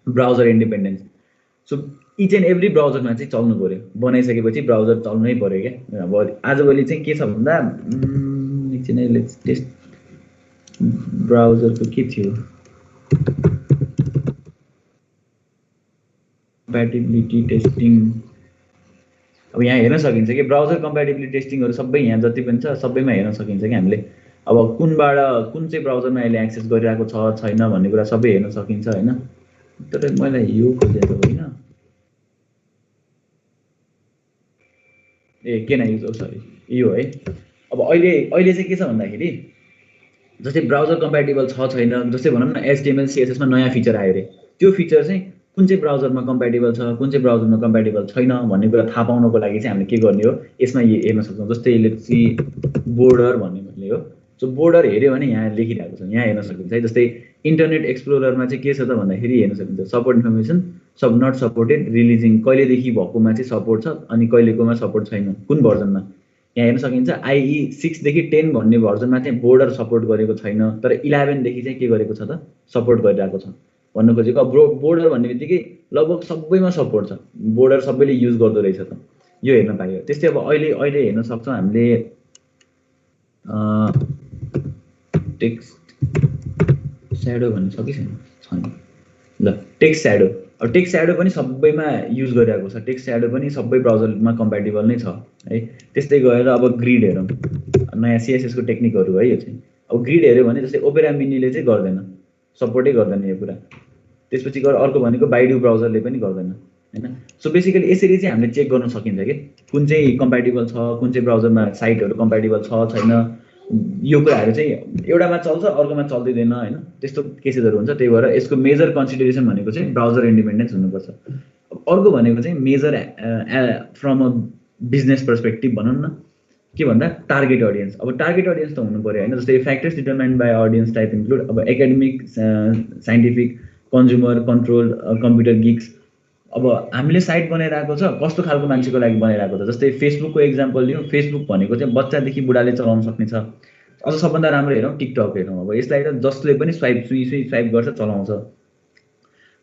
browser independence. So each and every ब्राउजरमा चाहिँ चल्नु पर्यो, बनाइसकेपछि ब्राउजर चल्नै पर्यो क्या। अब आजभोलि चाहिँ के छ भन्दा एकछिन लेट्स टेस्ट ब्राउजरको के थियो, कम्प्याटिबिलिटी टेस्टिङ। अब यहाँ हेर्न सकिन्छ कि ब्राउजर कम्प्याटिबिलिटी टेस्टिङहरु सबै यहाँ जति पनि छ सबैमा हेर्न सकिन्छ कि हामीले। अब कुन चाहिँ ब्राउजरमा अहिले एक्सेस गरिरहेको छ छैन भन्ने कुरा सबै हेर्न सकिन्छ हैन। तर मलाई यो खोजेको होइन, के न युज, सरी यो है। अब अहिले चाहिँ के छ भन्दाखेरि जस्तै ब्राउजर कम्प्याटिबल छ छैन, जस्तै भनौँ न HTML CSS मा नयाँ फिचर आयो रे, त्यो फिचर चाहिँ कुन चाहिँ ब्राउजरमा कम्प्याटेबल छ कुन चाहिँ ब्राउजरमा कम्प्याटेबल छैन भन्ने कुरा थाहा पाउनको लागि चाहिँ हामीले के गर्ने हो यसमा हेर्न सक्छौँ। जस्तै लेट्स बोर्डर भन्ने भन्ने हो। सो बोर्डर हेऱ्यो भने यहाँ लेखिरहेको छ, यहाँ हेर्न सकिन्छ है। जस्तै इन्टरनेट एक्सप्लोररमा चाहिँ के छ त भन्दाखेरि हेर्न सकिन्छ support information sub not supported releasing, कहिलेदेखि भएकोमा चाहिँ सपोर्ट छ अनि कहिलेकोमा सपोर्ट छैन, कुन भर्जनमा यहाँ हेर्न सकिन्छ। IE 6 देखि 10 भन्ने भर्जनमा चाहिँ बोर्डर सपोर्ट गरेको छैन, तर 11 देखि चाहिँ के गरेको छ त सपोर्ट गरिरहेको छ भन्नु खोजेको। अब बोर्डर भन्ने बित्तिकै लगभग सबैमा सपोर्ट छ, बोर्डर सबैले युज गर्दो रहेछ त, यो हेर्न पाइयो। त्यस्तै अब अहिले हेर्न सक्छौँ हामीले टेक्स्ट स्याडो भन्नु छ कि छैन ल। टेक्स्ट स्याडो, अब टेक्स्ट स्याडो पनि सबैमा युज गरिरहेको छ, टेक्स्ट स्याडो पनि सबै ब्राउजरमा कम्प्याटेबल नै छ है। त्यस्तै गएर अब ग्रिड हेरौँ, नयाँ CSS को टेक्निकहरू है यो चाहिँ। अब ग्रिड हेऱ्यो भने जस्तै ओपेरा मिनीले चाहिँ गर्दैन, सपोर्टै गर्दैन यो कुरा। त्यसपछि गएर अर्को भनेको बाइडु ब्राउजरले पनि गर्दैन हैन। सो बेसिकली यसरी चाहिँ हामीले चेक गर्न सकिन्छ कि कुन चाहिँ कम्प्याटेबल छ, कुन चाहिँ ब्राउजरमा साइटहरू कम्प्याटेबल छ छैन, यो कुराहरू चाहिँ एउटामा चल्छ अर्कोमा चल्दैन हैन, त्यस्तो केसेसहरू हुन्छ। त्यही भएर यसको मेजर कन्सिडरेसन भनेको चाहिँ ब्राउजर इन्डिपेन्डेन्स हुनुपर्छ। अर्को भनेको चाहिँ major from a business perspective भनौँ न, के भन्दा टार्गेट अडियन्स। अब टार्गेट अडियन्स त हुनु पर्यो हैन। जस्तै factors determined by audience type include अब academic, scientific, consumer, control, computer geeks. अब हामीले साइट बनाइरहेको छ कस्तो खालको मान्छेको लागि बनाइरहेको छ। जस्तै फेसबुकको एक्जाम्पल लिउँ, फेसबुक भनेको चाहिँ बच्चादेखि बुढाले चलाउन सक्ने छ। अझ सबभन्दा राम्रो हेरौँ टिकटक हेरौँ, अब यसलाई त जसले पनि स्वाइप गर्छ चलाउँछ।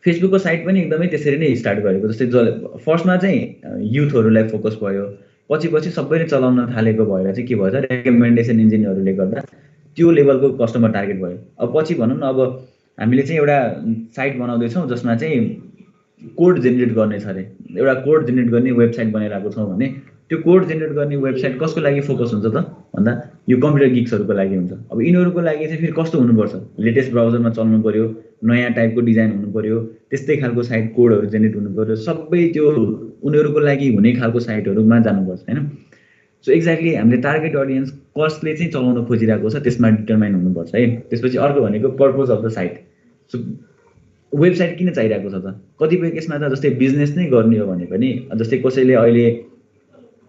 फेसबुकको साइट पनि एकदमै त्यसरी नै स्टार्ट गरेको। जस्तै फर्स्टमा चाहिँ युथहरूलाई फोकस भयो, पछि सबैले चलाउन थालेको भएर चाहिँ के भएछ, रेकमेन्डेसन इन्जिनहरूले गर्दा त्यो लेभलको कस्टमर टार्गेट भयो। अब पछि भनौँ न, अब हामीले चाहिँ एउटा साइट बनाउँदैछौँ जसमा चाहिँ कोड जेनेरेट गर्ने छ अरे, एउटा कोड जेनेरेट गर्ने वेबसाइट बनाइरहेको छौँ भने त्यो कोड जेनेरेट गर्ने वेबसाइट कसको लागि फोकस हुन्छ त भन्दा यो कम्प्युटर गिक्सहरूको लागि हुन्छ। अब यिनीहरूको लागि चाहिँ फेरि कस्तो हुनुपर्छ, लेटेस्ट ब्राउजरमा चल्नु पर्यो, नयाँ टाइपको डिजाइन हुनु पर्यो, त्यस्तै खालको साइट कोडहरू जेनेरेट हुनु पर्यो, सबै त्यो उनीहरूको लागि हुने खालको साइटहरूमा जानुपर्छ हैन। सो एक्ज्याक्टली हामीले टार्गेट अडियन्स कसले चाहिँ चलाउन खोजिरहेको छ त्यसमा डिटरमाइन हुनुपर्छ है। त्यसपछि अर्को भनेको purpose of the site. So website किन चाहिरहेको छ त, कतिपय केसमा त जस्तै बिजनेस नै गर्ने हो भने पनि, जस्तै कसैले अहिले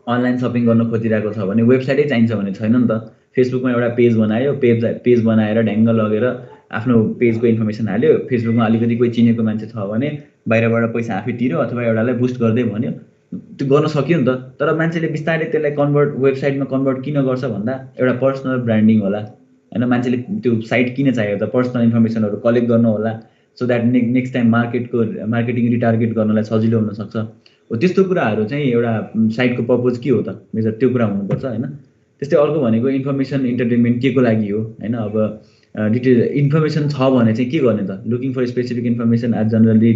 अनलाइन सपिङ गर्न खोजिरहेको छ भने वेबसाइटै चाहिन्छ भने छैन नि त। फेसबुकमा एउटा पेज बनायो, पेज बनाएर ढ्याङ्ग लगेर आफ्नो पेजको इन्फर्मेसन हाल्यो, फेसबुकमा अलिकति कोही चिनेको मान्छे छ भने बाहिरबाट पैसा आफै तिर्यो अथवा एउटालाई बुस्ट गर्दै भन्यो, त्यो गर्न सक्यो नि त। तर मान्छेले बिस्तारै त्यसलाई वेबसाइटमा कन्भर्ट किन गर्छ भन्दा एउटा पर्सनल ब्रान्डिङ होला हैन, मान्छेले त्यो साइट किन चाहियो त, पर्सनल इन्फर्मेसनहरू कलेक्ट गर्नु होला, so that next time marketing retarget गर्नलाई सजिलो हुनसक्छ। हो त्यस्तो कुराहरू चाहिँ एउटा साइटको पर्पज के हो त, मेजर त्यो कुरा हुनुपर्छ हैन। त्यस्तै अर्को भनेको इन्फर्मेसन इन्टरटेनमेन्ट के को लागि हो हैन। अब डिटेल इन्फर्मेसन छ भने चाहिँ के गर्ने त, looking for specific information as generally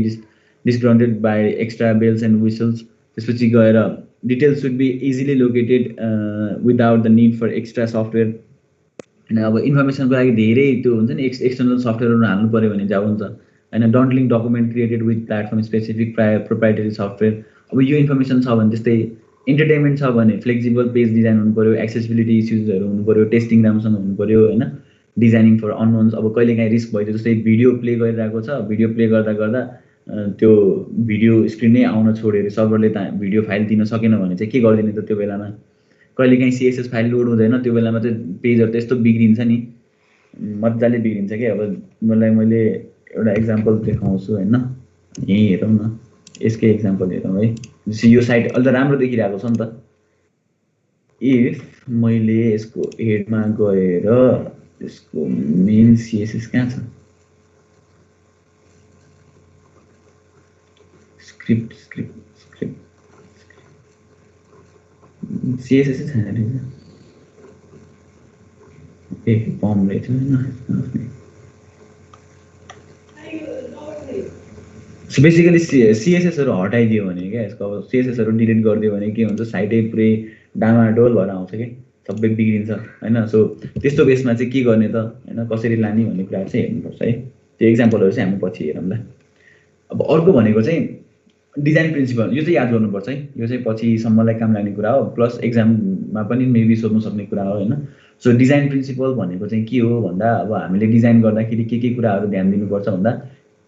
disgrounded by extra bells and whistles. त्यसपछि गएर details should be easily located without the need for extra software हैन। अब इन्फर्मेसनको लागि धेरै त्यो हुन्छ नि एक्सटर्नल सफ्टवेयरहरू हाल्नु पऱ्यो भने जाऊ हुन्छ हैन। Don't link document created with platform specific proprietary software. अब यो इन्फर्मेसन छ भने, त्यस्तै इन्टरटेनमेन्ट छ भने फ्लेक्सिबल पेज डिजाइन हुनु पऱ्यो, एक्सेसिबिलिटी इस्युजहरू हुनु पऱ्यो, टेस्टिङ राम्रोसँग हुनु पऱ्यो हैन, डिजाइनिङ फर अननोन्स। अब कहिलेकाहीँ रिस्क भइदियो, जस्तै भिडियो प्ले गरिरहेको छ, भिडियो प्ले गर्दा त्यो भिडियो स्क्रिन नै आउन छोड्यो, सर्भरले त भिडियो फाइल दिन सकेन भने चाहिँ के गरिदिने त त्यो बेलामा। कहिलेकाहीँ CSS फाइल लोड हुँदैन, त्यो बेलामा चाहिँ पेजहरू त यस्तो बिग्रिन्छ नि, मजाले बिग्रिन्छ कि। अब मैले एउटा एक्जाम्पल देखाउँछु हैन, यहीँ हेरौँ न, यसकै एक्जाम्पल हेरौँ है। जस्तै यो साइट अलि त राम्रो देखिरहेको छ नि त। इफ मैले यसको हेडमा गएर यसको मेन CSS कहाँ छ, स्क्रिप्ट CSS छैन रहेछ, फर्म रहेछ हैन। सो बेसिकली CSSहरू हटाइदियो भने क्या, यसको अब CSSहरू डिलिट गरिदियो भने के हुन्छ, साइटै पुरै डामाडोल भएर आउँछ कि, सबै बिग्रिन्छ हैन। सो त्यस्तो बेसमा चाहिँ के गर्ने त हैन, कसरी लाने भन्ने कुरा चाहिँ हेर्नुपर्छ है। त्यो एक्जाम्पलहरू चाहिँ हामी पछि हेरौँला। अब अर्को भनेको चाहिँ डिजाइन प्रिन्सिपल, यो चाहिँ याद गर्नुपर्छ है, यो चाहिँ पछिसम्मलाई काम लाग्ने कुरा हो, प्लस एक्जाममा पनि मेबी सोध्नु सक्ने कुरा हो हैन। सो डिजाइन प्रिन्सिपल भनेको चाहिँ के हो भन्दा, अब हामीले डिजाइन गर्दाखेरि के कुराहरू ध्यान दिनुपर्छ भन्दा,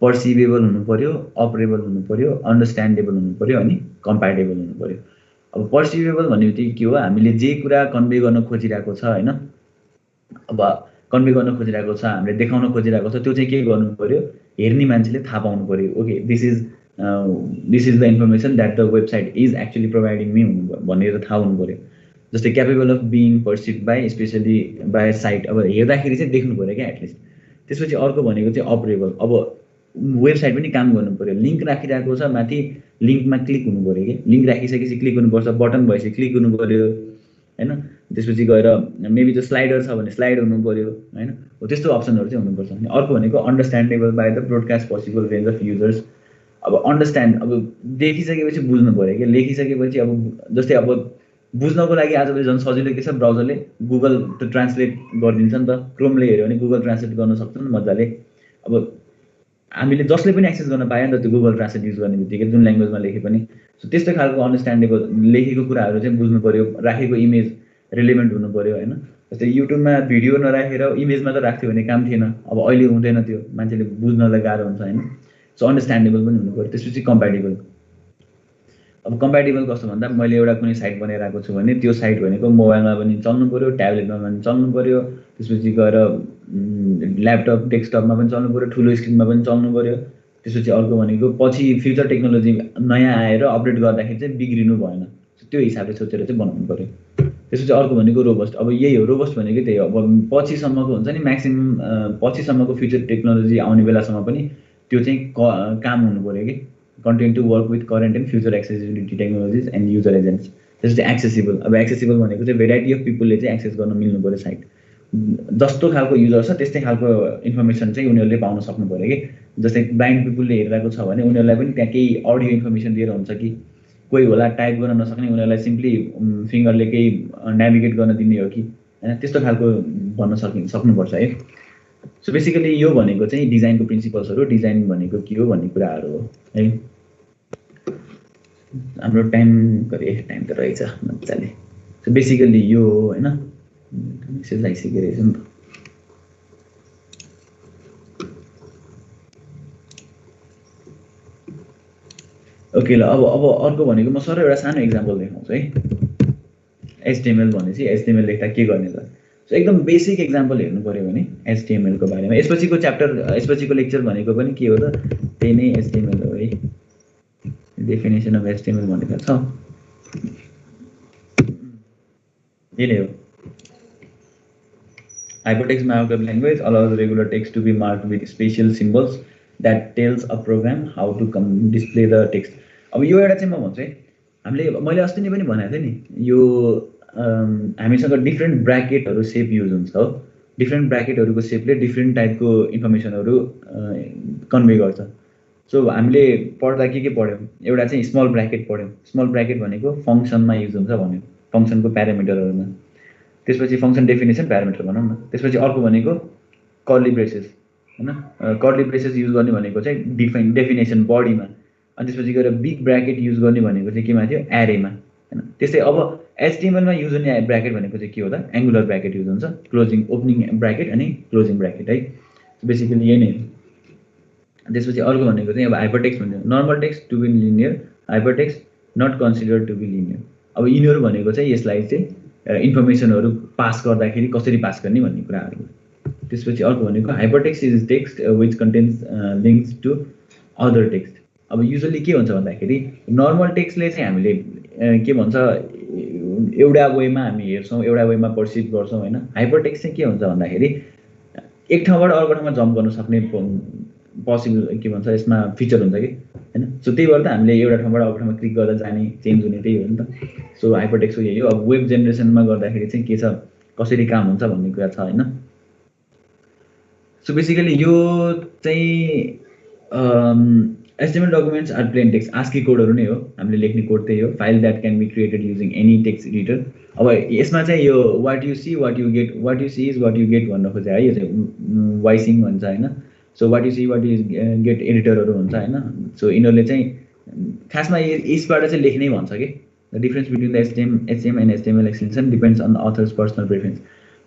पर्सिभेबल हुनु पर्यो, अपरेबल हुनु पर्यो, अन्डरस्ट्यान्डेबल हुनु पर्यो अनि कम्प्याटेबल हुनु पर्यो। अब पर्सिभेबल भन्ने बित्तिकै के हो, हामीले जे कुरा कन्भे गर्न खोजिरहेको छ होइन, अब कन्भे गर्न खोजिरहेको छ, हामीले देखाउन खोजिरहेको छ, त्यो चाहिँ के गर्नु पर्यो, हेर्ने मान्छेले थाहा पाउनु पर्यो। Okay, this is the information that the website is actually providing me भनेर थाहा हुनु पर्यो। जस्तै capable of being perceive by specially by sight, अब हेर्दाखेरि चाहिँ देख्नु पर्यो क्या एटलिस्ट। त्यसपछि अर्को भनेको चाहिँ अपरेबल, अब वेबसाइट पनि काम गर्नु पर्यो। लिङ्क राखिरहेको छ, माथि लिङ्कमा क्लिक हुनु पर्यो कि, लिङ्क राखिसकेपछि क्लिक गर्नुपर्छ, बटन भएपछि क्लिक गर्नु पर्यो होइन। त्यसपछि गएर मेबी त्यो स्लाइडर छ भने स्लाइड हुनु पर्यो होइन, हो त्यस्तो अप्सनहरू चाहिँ हुनुपर्छ। अनि अर्को भनेको understandable by the broadcast possible range of users. अब अन्डरस्ट्यान्ड, अब देखिसकेपछि बुझ्नु पर्यो कि, लेखिसकेपछि अब जस्तै अब बुझ्नको लागि आजभोलि झन् सजिलो के छ, ब्राउजरले गुगल त्यो ट्रान्सलेट गरिदिन्छ नि त, क्रोमले हेऱ्यो भने गुगल ट्रान्सलेट गर्न सक्छ नि मजाले। अब हामीले जसले पनि एक्सेस गर्न पायो नि त त्यो गुगल ट्रान्सलेट युज गर्ने बित्तिकै, जुन ल्याङ्ग्वेजमा लेखे पनि। सो त्यस्तो खालको अन्डरस्ट्यान्डेबल लेखेको कुराहरू चाहिँ बुझ्नु पर्यो, राखेको इमेज रिलेभेन्ट हुनु पर्यो होइन। जस्तै युट्युबमा भिडियो नराखेर इमेज मात्र राख्थ्यो भने काम थिएन, अब अहिले हुँदैन त्यो, मान्छेले बुझ्नलाई गाह्रो हुन्छ होइन। सो अन्डरस्ट्यान्डेबल पनि हुनु पर्यो। त्यसपछि कम्प्याटेबल। अब कम्प्याटेबल कस्तो भन्दा, मैले एउटा कुनै साइट बनाइरहेको छु भने त्यो साइट भनेको मोबाइलमा पनि चल्नु पर्यो, ट्याब्लेटमा पनि चल्नु पर्यो, त्यसपछि गएर ल्यापटप डेस्कटपमा पनि चल्नु पर्यो, ठुलो स्क्रिनमा पनि चल्नु पर्यो। त्यसपछि अर्को भनेको पछि फ्युचर टेक्नोलोजी नयाँ आएर अपडेट गर्दाखेरि चाहिँ बिग्रिनु भएन, त्यो हिसाबले सोचेर चाहिँ बनाउनु पर्यो। त्यसपछि अर्को भनेको रोबस्ट। अब यही हो, रोबस्ट भनेको त्यही हो। अब पछिसम्मको हुन्छ नि, म्याक्सिमम् पछिसम्मको फ्युचर टेक्नोलोजी आउने बेलासम्म पनि त्यो चाहिँ काम हुनु पर्यो कि, content to work with current and future accessibility technologies and user agents. त्यसपछि एक्सेसिबल। अब एक्सेसिबल भनेको चाहिँ भेराइटी अफ पिपलले चाहिँ एक्सेस गर्न मिल्नु पर्यो साइट। जस्तो खालको युजर छ त्यस्तै खालको इन्फर्मेसन चाहिँ उनीहरूले पाउन सक्नु पर्यो कि। जस्तै ब्लाइन्ड पिपलले हेरिरहेको छ भने उनीहरूलाई पनि त्यहाँ केही अडियो इन्फर्मेसन दिएर हुन्छ कि, कोही होला टाइप गर्न नसक्ने उनीहरूलाई सिम्पली फिङ्गरले केही नेभिगेट गर्न दिने हो कि होइन, त्यस्तो खालको भन्न सक्नुपर्छ है। सो बेसिकली यो भनेको चाहिँ डिजाइनको प्रिन्सिपल्सहरू, डिजाइन भनेको के हो भन्ने कुराहरू हो है। हाम्रो टाइम त रहेछ मजाले। सो बेसिकली यो हो होइन, मेसेज आइसकेको रहेछ नि त। ओके ल, अब अर्को भनेको म सर एउटा सानो इक्जाम्पल देखाउँछु है। HTML भनेपछि HTML लेख्दा के गर्ने त। सो एकदम बेसिक इक्जाम्पल हेर्नु पऱ्यो भने HTML को बारेमा, यसपछिको च्याप्टर यसपछिको लेक्चर भनेको पनि के हो त, त्यही नै HTML हो है। डेफिनेसन अफ HTML भनेको छ, यही हो। Hypertext markup language allows regular text to be marked with special symbols that tells a program how to display the text. अब यो एउटा चाहिँ म भन्छु है, मैले अस्ति नै पनि भनेको थिएँ नि, यो हामीसँग डिफ्रेन्ट ब्राकेटहरू सेप युज हुन्छ हो। डिफ्रेन्ट ब्राकेटहरूको सेपले डिफ्रेन्ट टाइपको इन्फर्मेसनहरू कन्भे गर्छ। सो हामीले पढ्दा के पढ्यौँ, एउटा चाहिँ स्मल ब्राकेट पढ्यौँ। स्मल ब्राकेट भनेको फङ्सनमा युज हुन्छ भन्यो, फङ्सनको प्यारामिटरहरूमा। त्यसपछि फङ्सन डेफिनेसन प्यारामिटर भनौँ न। त्यसपछि अर्को भनेको कर्ली ब्रेसेस होइन, कर्ली ब्रेसेस युज गर्ने भनेको चाहिँ डेफिनेसन बडीमा। अनि त्यसपछि गएर बिग ब्राकेट युज गर्ने भनेको चाहिँ केमा थियो, एरेमा होइन। त्यस्तै अब HTML-मा युज हुने ब्राकेट भनेको चाहिँ के हो त, एङ्गुलर ब्राकेट युज हुन्छ, क्लोजिङ ओपनिङ ब्राकेट अनि क्लोजिङ ब्राकेट है। बेसिकली यही नै हो। त्यसपछि अर्को भनेको चाहिँ अब हाइपरटेक्स्ट भन्ने, normal text to be linear, hypertext not consider to be linear. अब यिनीहरू भनेको चाहिँ यसलाई चाहिँ इन्फर्मेसनहरू पास गर्दाखेरि कसरी पास गर्ने भन्ने कुराहरू। त्यसपछि अर्को भनेको hypertext is text which contains links to other text. अब युजली के हुन्छ भन्दाखेरि नर्मल टेक्स्टले चाहिँ हामीले के भन्छ, एउटा वेमा हामी हेर्छौँ, एउटा वेमा पर्सिभ गर्छौँ होइन। हाइपरटेक्स्ट चाहिँ के हुन्छ भन्दाखेरि एक ठाउँबाट अर्को ठाउँमा जम्प गर्न सक्ने पोसिबल के भन्छ यसमा फिचर हुन्छ कि होइन। सो त्यही भएर त हामीले एउटा ठाउँबाट अर्को ठाउँमा क्लिक गर्दा जाने, चेन्ज हुने त्यही हो नि त। सो हाइपरटेक्स्टको यही हो। अब वेब जेनेरेसनमा गर्दाखेरि चाहिँ के छ, कसरी काम हुन्छ भन्ने कुरा छ होइन। सो बेसिकली यो चाहिँ HTML documents are plain text, ASCII कोडहरू नै हो, हामीले लेख्ने कोड त्यही हो। File that can be created using any text editor. अब यसमा चाहिँ यो what you see what you get, what you see is what you get भन्न खोजे है, यो चाहिँ वाइसिङ भन्छ होइन। So what you see what you get एडिटरहरू हुन्छ होइन। सो यिनीहरूले चाहिँ खासमा यसबाट चाहिँ लेख्नै भन्छ कि, the difference between the HTML and HTML extension depends on author's personal preference.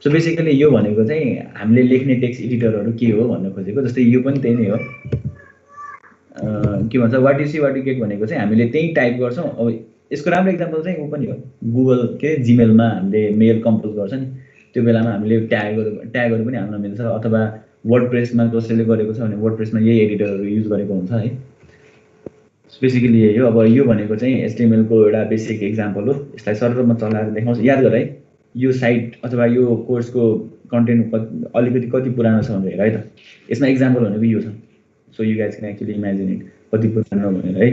So basically यो भनेको चाहिँ हामीले लेख्ने टेक्स्ट एडिटरहरू के हो भन्न खोजेको। जस्तै यो पनि त्यही नै हो, के भन्छ what you see what you get भनेको चाहिँ हामीले त्यही टाइप गर्छौँ। अब यसको राम्रो इक्जाम्पल चाहिँ ऊ पनि हो, गुगल के जिमेलमा हामीले मेल कम्पोज गर्छ नि, त्यो बेलामा हामीले ट्यागहरू पनि हाल्न मिल्छ। अथवा वर्डप्रेसमा कसैले गरेको छ भने वर्डप्रेसमा यही एडिटरहरू युज गरेको हुन्छ है। बेसिकली यही हो। अब यो भनेको चाहिँ HTML को एउटा बेसिक इक्जाम्पल हो। यसलाई सरलमा चलाएर देखाउँछु। याद गर है, यो साइट अथवा यो कोर्सको कन्टेन्ट अलिकति कति पुरानो छ भनेर है त। यसमा इक्जाम्पल भनेको यो छ। So you guys can actually imagine it कति पुरानो भनेर है।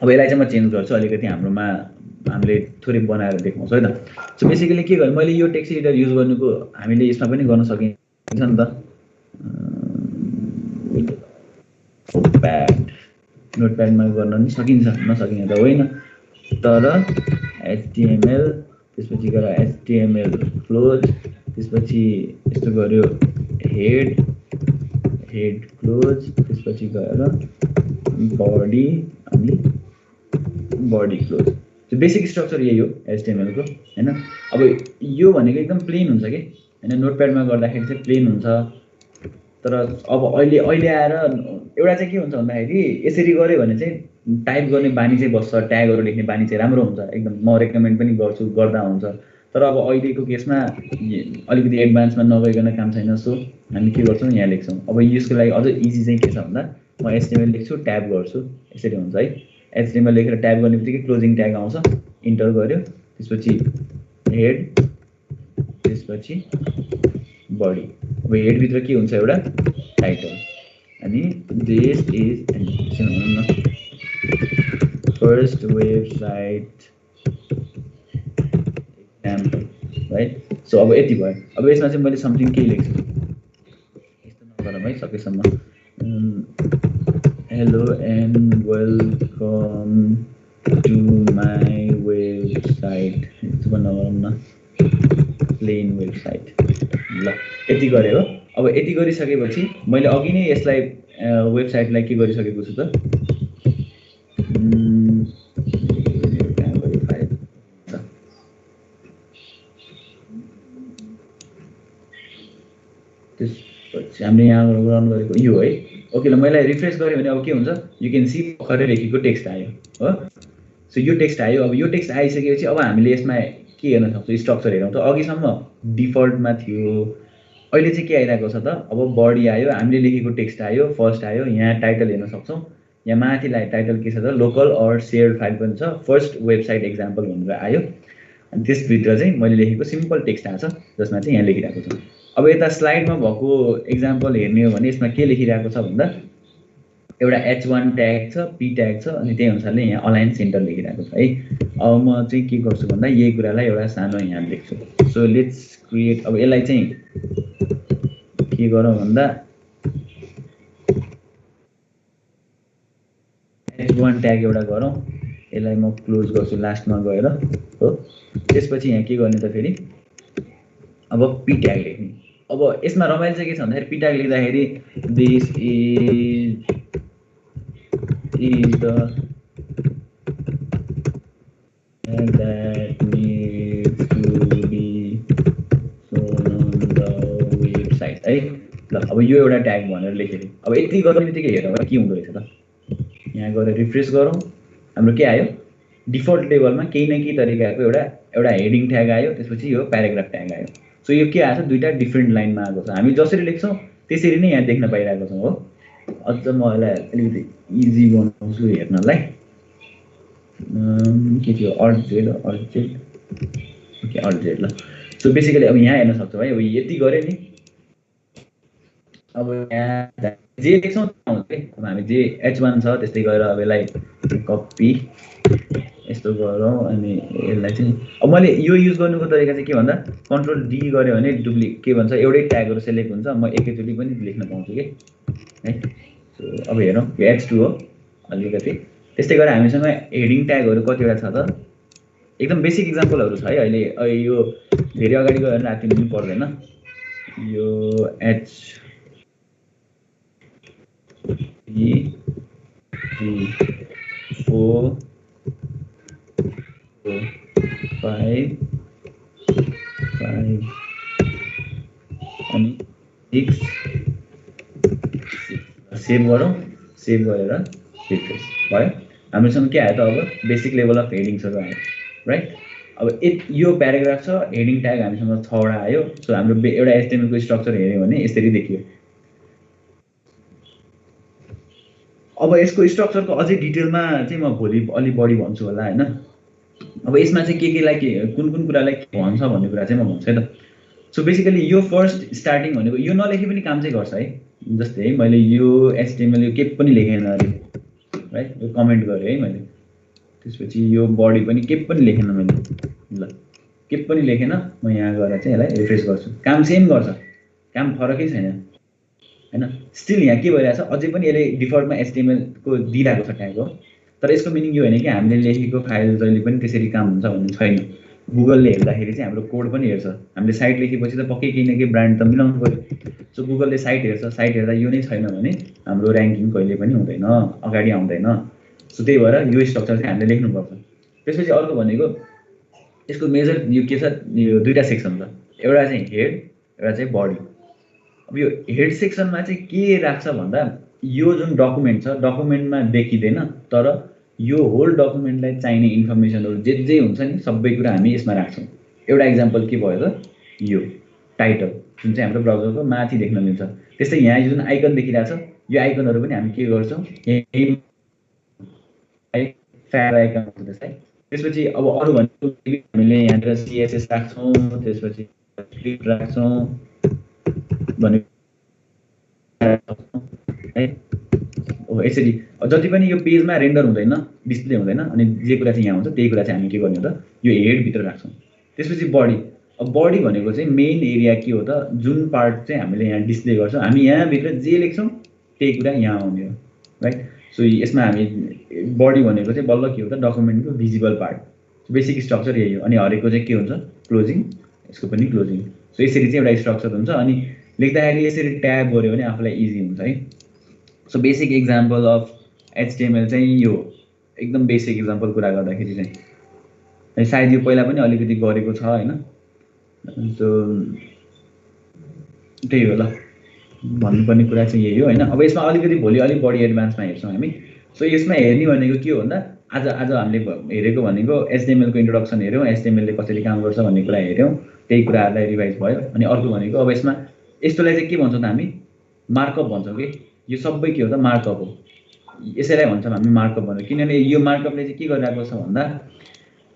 अब यसलाई चाहिँ म चेन्ज गर्छु अलिकति, हाम्रोमा हामीले थोरै बनाएर देखाउँछु है त। सो बेसिकली के गर्नु, मैले यो टेक्स्ट एडिटर युज गर्नुको हामीले यसमा पनि गर्न सकिन्छ नि त। नोटप्याडमा गर्न नि सकिन्छ, नसकिने त होइन। तर HTML त्यसपछि गएर HTML क्लोज, त्यसपछि यस्तो गर्यो हेड क्लोज, त्यसपछि गएर बडी अनि बडी क्लोज। त्यो बेसिक स्ट्रक्चर यही हो HTML को हैन। अब यो भनेको एकदम प्लेन हुन्छ कि हैन, नोटप्याडमा गर्दाखेरि चाहिँ प्लेन हुन्छ। तर अब अहिले आएर एउटा चाहिँ के हुन्छ भन्दाखेरि यसरी गऱ्यो भने चाहिँ टाइप गर्ने बानी चाहिँ बस्छ, ट्यागहरू लेख्ने बानी चाहिँ राम्रो हुन्छ एकदम। म रेकमेन्ड पनि गर्छु, गर्दा हुन्छ। तर अब अहिलेको केसमा अलिकति एडभान्समा नगइकन काम छैन। सो हामी के गर्छौँ, यहाँ लेख्छौँ। अब यसको लागि अझ इजी चाहिँ के छ भन्दा म HTML लेख्छु, ट्याब गर्छु, यसरी हुन्छ है। HTML लेखेर ट्याब गर्ने बित्तिकै क्लोजिङ ट्याग आउँछ, इन्टर गर्यो, त्यसपछि हेड, त्यसपछि बडी। अब हेडभित्र के हुन्छ, एउटा टाइटल, अनि this is first website example right. So अब यति भयो। अब यसमा चाहिँ मैले समथिङ केही लेख्छु, यस्तो नगरौँ है सकेसम्म। Hello and welcome to my website, यस्तो पनि नगरौँ न, प्लेन वेबसाइट। ल यति गरे हो। अब यति गरिसकेपछि मैले अघि नै यसलाई वेबसाइटलाई के गरिसकेको छु त, त्यसपछि हामीले यहाँ रन गरेको यो है। ओके ल, मैले रिफ्रेस गरेँ भने अब के हुन्छ, यु क्यान सी भर्खरै लेखेको टेक्स्ट आयो हो। सो यो टेक्स्ट आयो। अब यो टेक्स्ट आइसकेपछि अब हामीले यसमा के हेर्न सक्छौँ, स्ट्रक्चर हेरौँ त। अघिसम्म डिफल्टमा थियो, अहिले चाहिँ के आइरहेको छ त, अब बडी आयो, हामीले लेखेको टेक्स्ट आयो, फर्स्ट आयो, यहाँ टाइटल हेर्न सक्छौँ। यहाँ माथिलाई टाइटल के छ त, लोकल अर सेयर्ड फाइल पनि छ, फर्स्ट वेबसाइट एक्जाम्पल भनेर आयो। अनि त्यसभित्र चाहिँ मैले लेखेको सिम्पल टेक्स्ट आएको छ, जसमा चाहिँ यहाँ लेखिरहेको छ। अब यता स्लाइडमा भएको एक्जाम्पल हेर्ने हो भने यसमा के लेखिरहेको छ भन्दा एउटा H1 ट्याग छ, P ट्याग छ, अनि त्यही अनुसारले यहाँ अलाइन सेन्टर लेखिरहेको छ है। अब म चाहिँ के गर्छु भन्दा यही कुरालाई एउटा सानो यहाँ लेख्छु। So let's create. अब यसलाई चाहिँ के गरौँ भन्दा H1 ट्याग एउटा गरौँ, यसलाई म क्लोज गर्छु लास्टमा गएर हो। त्यसपछि यहाँ के गर्ने त फेरि, अब P ट्याग लेख्ने। अब यसमा रमाइलो चाहिँ के छ भन्दाखेरि P ट्याग लेख्दाखेरि this is the tag that needs to be shown on the website है। ल अब यो एउटा ट्याग भनेर लेखेँ। अब यति गर्ने बित्तिकै हेरौँ के हुँदो रहेछ त। यहाँ गएर रिफ्रेस गरौँ, हाम्रो के आयो, डिफल्ट लेभलमा केही न केही तरिकाको एउटा हेडिङ ट्याग आयो, त्यसपछि यो प्याराग्राफ ट्याग आयो। सो यो के आएको छ, दुईटा डिफ्रेन्ट लाइनमा आएको छ। हामी जसरी लेख्छौँ त्यसरी नै यहाँ देख्न पाइरहेको छौँ हो। अझ म यसलाई अलिकति इजी बनाउँछु हेर्नलाई। के थियो, alt Z okay, alt Z. ल सो बेसिकली अब यहाँ हेर्न सक्छौँ है। अब यति गरेँ नि, अब यहाँ जे लेख्छौँ अब हामी जे H1 छ त्यस्तै गरेर अब यसलाई कपी यस्तो गरौँ। अनि यसलाई चाहिँ अब मैले यो युज गर्नुको तरिका चाहिँ के भन्दा कन्ट्रोल डी गऱ्यो भने के भन्छ, एउटै ट्यागहरू सेलेक्ट हुन्छ, म एकैचोटि पनि लेख्न पाउँछु कि है। सो अब हेरौँ, यो H2 हो अलिकति। त्यस्तै गरेर हामीसँग हेडिङ ट्यागहरू कतिवटा छ त, एकदम बेसिक इक्जाम्पलहरू छ है। अहिले यो धेरै अगाडि गएर राति पनि पर्दैन। यो H4 5 अनि 6 सेभ गरौँ। सेभ गरेर रिफ्रेस भयो। हामीसँग के आयो त अब बेसिक लेभल अफ हेडिङ्सहरू आयो राइट। अब यो प्याराग्राफ छ, हेडिङ ट्याग हामीसँग 6वटा आयो। सो हाम्रो एउटा HTML को स्ट्रक्चर हेऱ्यो भने यसरी देखियो। अब यसको स्ट्रक्चरको अझै डिटेलमा चाहिँ म भोलि अलि बढी भन्छु होला हैन। अब यसमा चाहिँ के कुन कुरालाई के भन्छ भन्ने कुरा चाहिँ म भन्छु है त। सो बेसिकली यो फर्स्ट स्टार्टिङ भनेको यो नलेखे पनि काम चाहिँ गर्छ है। जस्तै है मैले यो HTML यो के पनि लेखेन अरे राइट, यो कमेन्ट गरेँ है मैले। त्यसपछि यो बडी पनि के पनि लेखेन मैले, ल के पनि लेखेन। म यहाँ गएर चाहिँ यसलाई रिफ्रेस गर्छु, काम सेम गर्छ, काम फरकै छैन हैन। स्टिल यहाँ के भइरहेछ, अझै पनि यसले डिफल्टमा HTML को दिइरहेको छ ट्याग हो। तर यसको मिनिङ यो होइन कि हामीले लेखेको फाइल जहिले पनि त्यसरी काम हुन्छ भन्ने छैन। गुगलले हेर्दाखेरि चाहिँ हाम्रो कोड पनि हेर्छ। हामीले साइट लेखेपछि त पक्कै केही न केही ब्रान्ड त मिलाउनु पर्यो। सो गुगलले साइट हेर्छ, साइट हेर्दा यो नै छैन भने हाम्रो र्याङ्किङ कहिले पनि हुँदैन, अगाडि आउँदैन। सो त्यही भएर यो स्ट्रक्चर चाहिँ हामीले लेख्नुपर्छ। त्यसपछि अर्को भनेको यसको मेजर यो के छ, यो दुईटा सेक्सन छ, एउटा चाहिँ हेड, एउटा चाहिँ बडी। अब यो हेड सेक्सनमा चाहिँ के राख्छ भन्दा यो जुन डकुमेन्ट छ डकुमेन्टमा देखिँदैन, तर यो होल डकुमेन्टलाई चाहिने इन्फर्मेसनहरू जे हुन्छ नि सबै कुरा हामी यसमा राख्छौँ। एउटा इक्जाम्पल के भयो त, यो टाइटल जुन चाहिँ हाम्रो ब्राउजरको माथि देख्न मिल्छ। त्यस्तै यहाँ जुन आइकन देखिरहेछ यो आइकनहरू पनि हामी के गर्छौँ, फ्यार आइकन हुन्छ त्यसलाई। त्यसपछि अब अरू भनेको हामीले यहाँनिर CSS राख्छौँ, त्यसपछि स्क्रिप्ट राख्छौँ भने यसरी जति पनि यो पेजमा रेन्डर हुँदैन, डिस्प्ले हुँदैन, अनि जे कुरा चाहिँ यहाँ हुन्छ त्यही कुरा चाहिँ हामी के गर्ने हो त, यो हेड भित्र राख्छौँ। त्यसपछि बडी। अब बडी भनेको चाहिँ मेन एरिया के हो त, जुन पार्ट चाहिँ हामीले यहाँ डिस्प्ले गर्छौँ, हामी यहाँभित्र जे लेख्छौँ त्यही कुरा यहाँ आउने हो राइट। सो यसमा हामी बडी भनेको चाहिँ बल्ल के हो त, डकुमेन्टको भिजिबल पार्ट। बेसिक स्ट्रक्चर यही हो। अनि हरेकको चाहिँ के हुन्छ, क्लोजिङ, यसको पनि क्लोजिङ। सो यसरी चाहिँ एउटा स्ट्रक्चर हुन्छ। अनि लेख्दाखेरि यसरी ट्याग गऱ्यो भने आफूलाई इजी हुन्छ है। So basic example of HTML चाहिँ यो एकदम बेसिक इक्जाम्पल कुरा गर्दाखेरि चाहिँ सायद यो पहिला पनि अलिकति गरेको छ हैन। सो त्यही हो, ल भन्नुपर्ने कुरा चाहिँ यही हो हैन। अब यसमा अलिकति भोलि अलिक बढी एडभान्समा हेर्छौँ हामी। सो यसमा हेर्ने भनेको के हो भन्दा आज हामीले हेरेको भनेको HTML को इन्ट्रोडक्सन हेऱ्यौँ, HTML ले कसरी काम गर्छ भन्ने कुरा हेऱ्यौँ, त्यही कुराहरूलाई रिभाइज भयो। अनि अर्को भनेको अब यसमा यस्तोलाई चाहिँ के भन्छौँ त हामी, मार्कअप भन्छौँ कि यो सबै के हो त, मार्कअप हो। यसैलाई भन्छौँ हामी मार्कअप भनेर, किनभने यो मार्कअपले चाहिँ के गरिरहेको छ भन्दा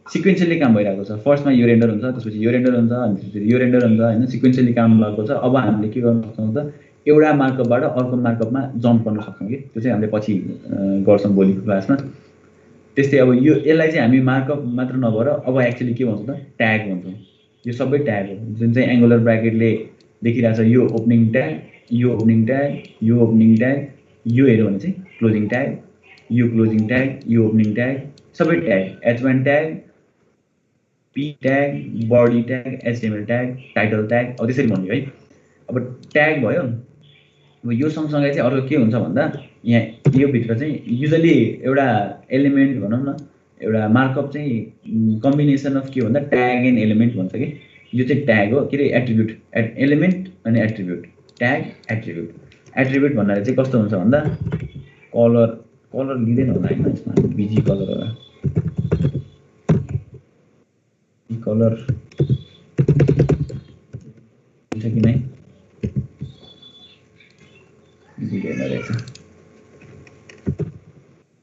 सिक्वेन्सियली काम भइरहेको छ। फर्स्टमा यो रेन्डर हुन्छ, त्यसपछि यो रेन्डर हुन्छ, अनि त्यसपछि यो रेन्डर हुन्छ हैन, सिक्वेन्सियली काम भएको छ। अब हामीले के गर्न सक्छौँ त, एउटा मार्कअपबाट अर्को मार्कअपमा जम्प गर्न सक्छौँ कि त्यो चाहिँ हामीले पछि गर्छौँ भोलिको क्लासमा। त्यस्तै अब यसलाई चाहिँ हामी मार्कअप मात्र नभएर अब एक्चुअली के भन्छौँ त, ट्याग भन्छौँ। यो सबै ट्याग हो जुन चाहिँ एङ्गुलर ब्राकेटले देखिरहेछ। यो ओपनिङ ट्याग, यो ओपनिङ ट्याग, यो ओपनिङ ट्याग, यो हेऱ्यो भने चाहिँ क्लोजिङ ट्याग, यो क्लोजिङ ट्याग, यो ओपनिङ ट्याग, सबै tag, H1 tag, P tag, body tag, HTML tag, title tag, अब त्यसरी भन्यो है। अब ट्याग भयो। अब यो सँगसँगै चाहिँ अर्को के हुन्छ भन्दा यहाँ यो भित्र चाहिँ युजली एउटा एलिमेन्ट भनौँ न, एउटा मार्कअप चाहिँ कम्बिनेसन अफ के भन्दा ट्याग एन्ड एलिमेन्ट भन्छ कि। यो चाहिँ ट्याग हो, के अरे एट्रिब्युट, एलिमेन्ट अनि एट्रिब्युट, ट्याग एट्रिब्युट। एट्रिब्युट भन्नाले चाहिँ कस्तो हुन्छ भन्दा कलर लिँदैन होला हैन, यसमा बिजी कलर होला, कलर हुन्छ कि नै दिँदैन रहेछ,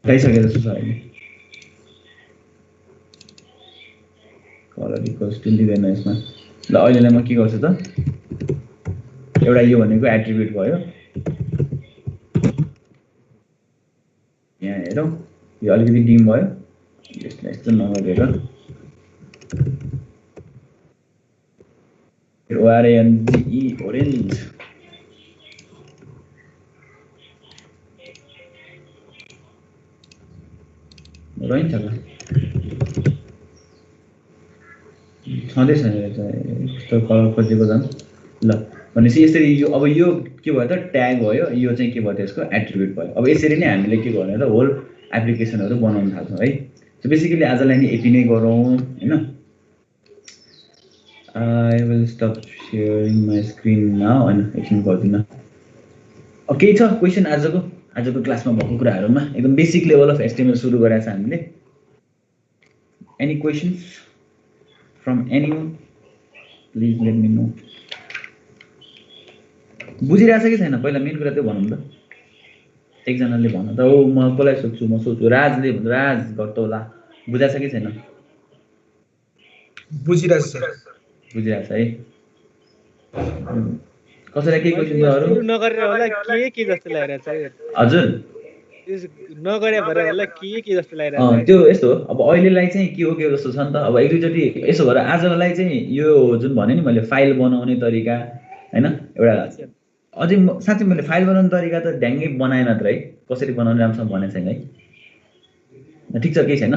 लगाइसकेको जस्तो छ अहिले। कलर इक्वल्स टु लिँदैन यसमा। ल अहिलेलाई म के गर्छु त, एउटा यो भनेको एट्रिब्युट भयो, यहाँ हेरौँ यो अलिकति डिम भयो, यसलाई यस्तो नगरेर ORANGE ओरेन्ज रहन्छ ल, छँदैछ यस्तो कलर खोजेको झन्। ल भनेपछि यसरी यो अब यो के भयो त, ट्याग भयो, यो चाहिँ के भयो त, यसको एट्रिब्युट भयो। अब यसरी नै हामीले के गर्ने त, होल एप्लिकेसनहरू बनाउन थाल्छौँ है। सो बेसिकली आजलाई नै यति नै गरौँ हैन। I will stop sharing my screen now. हैन एकछिन गर्दिन। केही छ क्वेसन आजको? आजको क्लासमा भएको कुराहरुमा एकदम बेसिक लेभल अफ एचटीएमएल सुरु गरेका छ हामीले any questions from anyone please let me know बुझिरहेछ कि छैन पहिला मेन कुरा त्यो भनौँ त एकजनाले भन्न त ओ म कसलाई सोध्छु म सोध्छु राजले भन्छ राज गर्छ होला बुझाछ कि छैन बुझिरहेछ सर बुझिरहेछ है कसैलाई के क्वेशन छ अरु नगरेर होला के जस्तो लागिरहेछ हजुर नगरे भरे होला के जस्तो लागिरहेछ त्यो यस्तो हो अब अहिलेलाई चाहिँ के हो जस्तो छ नि त अब एक दुईचोटी यसो गरेर आजलाई चाहिँ यो जुन भने नि मैले फाइल बनाउने तरिका हैन एउटा अझै साच्चै मैले फाइल बनाउने तरिका त ढ्याङ्गै बनाए मात्र है कसरी बनाउने राम्रोसँग भनेको छैन है ठिक छ केही छैन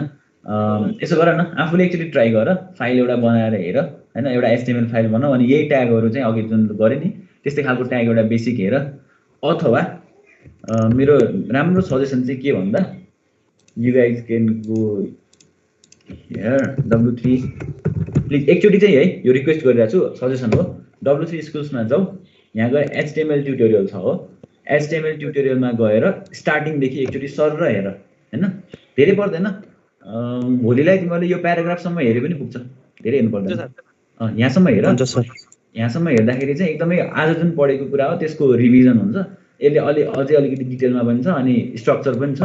यसो गर न आफूले एकचोटि ट्राई गर फाइल एउटा बनाएर हेर हैन एउटा एचटीएमएल फाइल बनाऊ अनि यही ट्यागहरु चाहिँ अघि जुन गरे नि त्यस्तै खालको ट्याग एउटा बेसिक हेर अथवा मेरो राम्रो सजेसन चाहिँ के भन्दा you guys can go here W3 please एकचोटि चाहिँ है यो रिक्वेस्ट गरिरहेको छु सजेसन हो W3 स्कुल्समा जाऊ यहाँ गएर HTML ट्युटोरियल छ हो HTML ट्युटोरियलमा गएर स्टार्टिङ देखि एकचोटि सर हेर हैन धेरै पर्दैन भोलिलाई तिमीले यो प्याराग्राफसम्म हेरे पनि पुग्छ धेरै हेर्नु पर्दैन यहाँसम्म हेर यहाँसम्म हेर्दाखेरि चाहिँ एकदमै आज जुन पढेको कुरा हो त्यसको रिभिजन हुन्छ यसले अझै अलिकति डिटेलमा पनि छ अनि स्ट्रक्चर पनि छ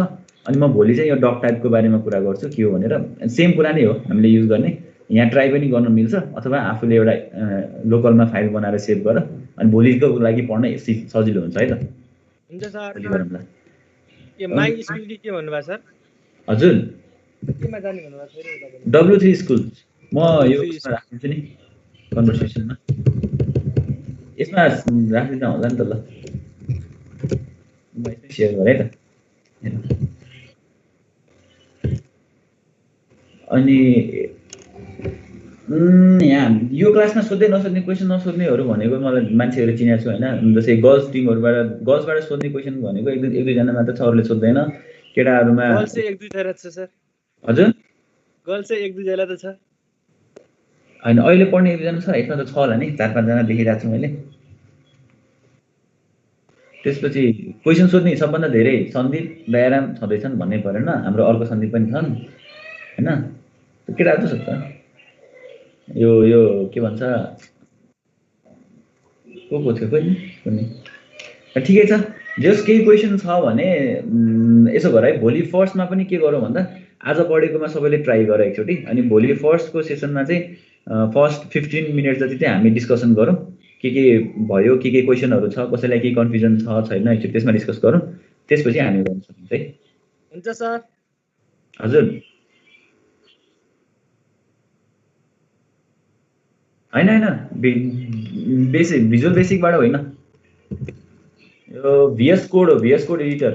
अनि म भोलि चाहिँ यो डक टाइपको बारेमा कुरा गर्छु के हो भनेर सेम कुरा नै हो हामीले युज गर्ने यहाँ ट्राई पनि गर्न मिल्छ अथवा आफूले एउटा लोकलमा फाइल बनाएर सेभ गर अनि भोलिको लागि पढ्न सजिलो हुन्छ है त हुन्छ सर भोलि गरौँला के माइ स्कुल के भन्नुभयो सर हजुर केमा जाने भन्नुभयो फेरि W3 स्कुल म यो राख्छु नि कन्भर्सेसनमा यसमा राख्दिन होला नि त ल म यसमै शेयर गरे त अनि यहाँ यो क्लासमा सोध्दै नसोध्ने क्वेशन नसोध्नेहरू भनेको मलाई मान्छेहरू चिनेको छु हैन जस्तै गर्ल्सबाट सोध्ने क्वेशन भनेको एक दुईजना मात्र छ अरूले सोध्दैन केटाहरूमा गर्ल्स चाहिँ एक दुई जना छ सर हजुर गर्ल्स चाहिँ एक दुई जना त छ हैन अहिले पढ्ने एक दुईजना छ यसमा त छ होला नि 4-5 जना देखिरहेको छु मैले त्यसपछि क्वेशन सोध्ने सबभन्दा धेरै सन्दीप दयाराम छँदैछन् भन्नै परेन हाम्रो अर्को सन्दीप पनि छन् हैन केटाहरू त सक्छ यो के भन्छ को थियो पनि ठिकै छ जस केही क्वेशन छ भने यसो गर है भोलि फर्स्टमा पनि के गरौँ भन्दा आज पढेकोमा सबैले ट्राई गर एकचोटि अनि भोलि फर्स्टको सेसनमा चाहिँ फर्स्ट 15 मिनेट जति चाहिँ हामी डिस्कसन गरौँ के भयो के क्वेशनहरु छ कसैलाई के कन्फ्युजन छ छैन एकचोटि त्यसमा डिस्कस गरौँ त्यसपछि हामी गर्न सक्छौँ है हुन्छ सर हजुर हैन बेसिक भिजुअल बेसिकबाट होइन यो VS कोड हो VS कोड एडिटर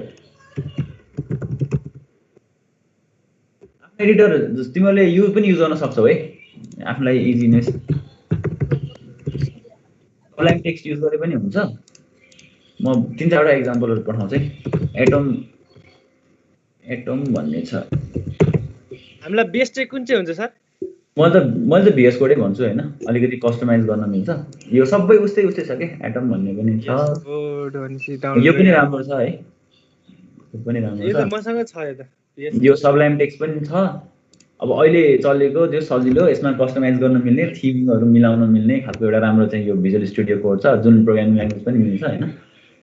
एडिटर तिमीले युज पनि युज गर्न सक्छौ है आफुलाई इजिनेस अनलाइन टेक्स्ट युज गरे पनि हुन्छ म 3-4वटा एक्जाम्पलहरु पठाउँछु है एटम भन्ने छ हामीलाई बेस्ट चाहिँ कुन चाहिँ हुन्छ सर मैले त VS कोडै भन्छु हैन अलिकति कस्टमाइज गर्न मिल्छ यो सबै उस्तै छ के एटम भन्ने पनि छ यो पनि राम्रो छ है यो पनि राम्रो छ यो त मसँग छ यो त यो सबलाइम टेक्स्ट पनि छ अब अहिले चलेको जो सजिलो यसमा कस्टमाइज गर्न मिल्ने थिमहरु मिलाउन मिल्ने खालको एउटा राम्रो चाहिँ यो भिजुअल स्टुडियो कोड छ जुन प्रोग्रामिङ ल्याङ्ग्वेज पनि मिल्छ हैन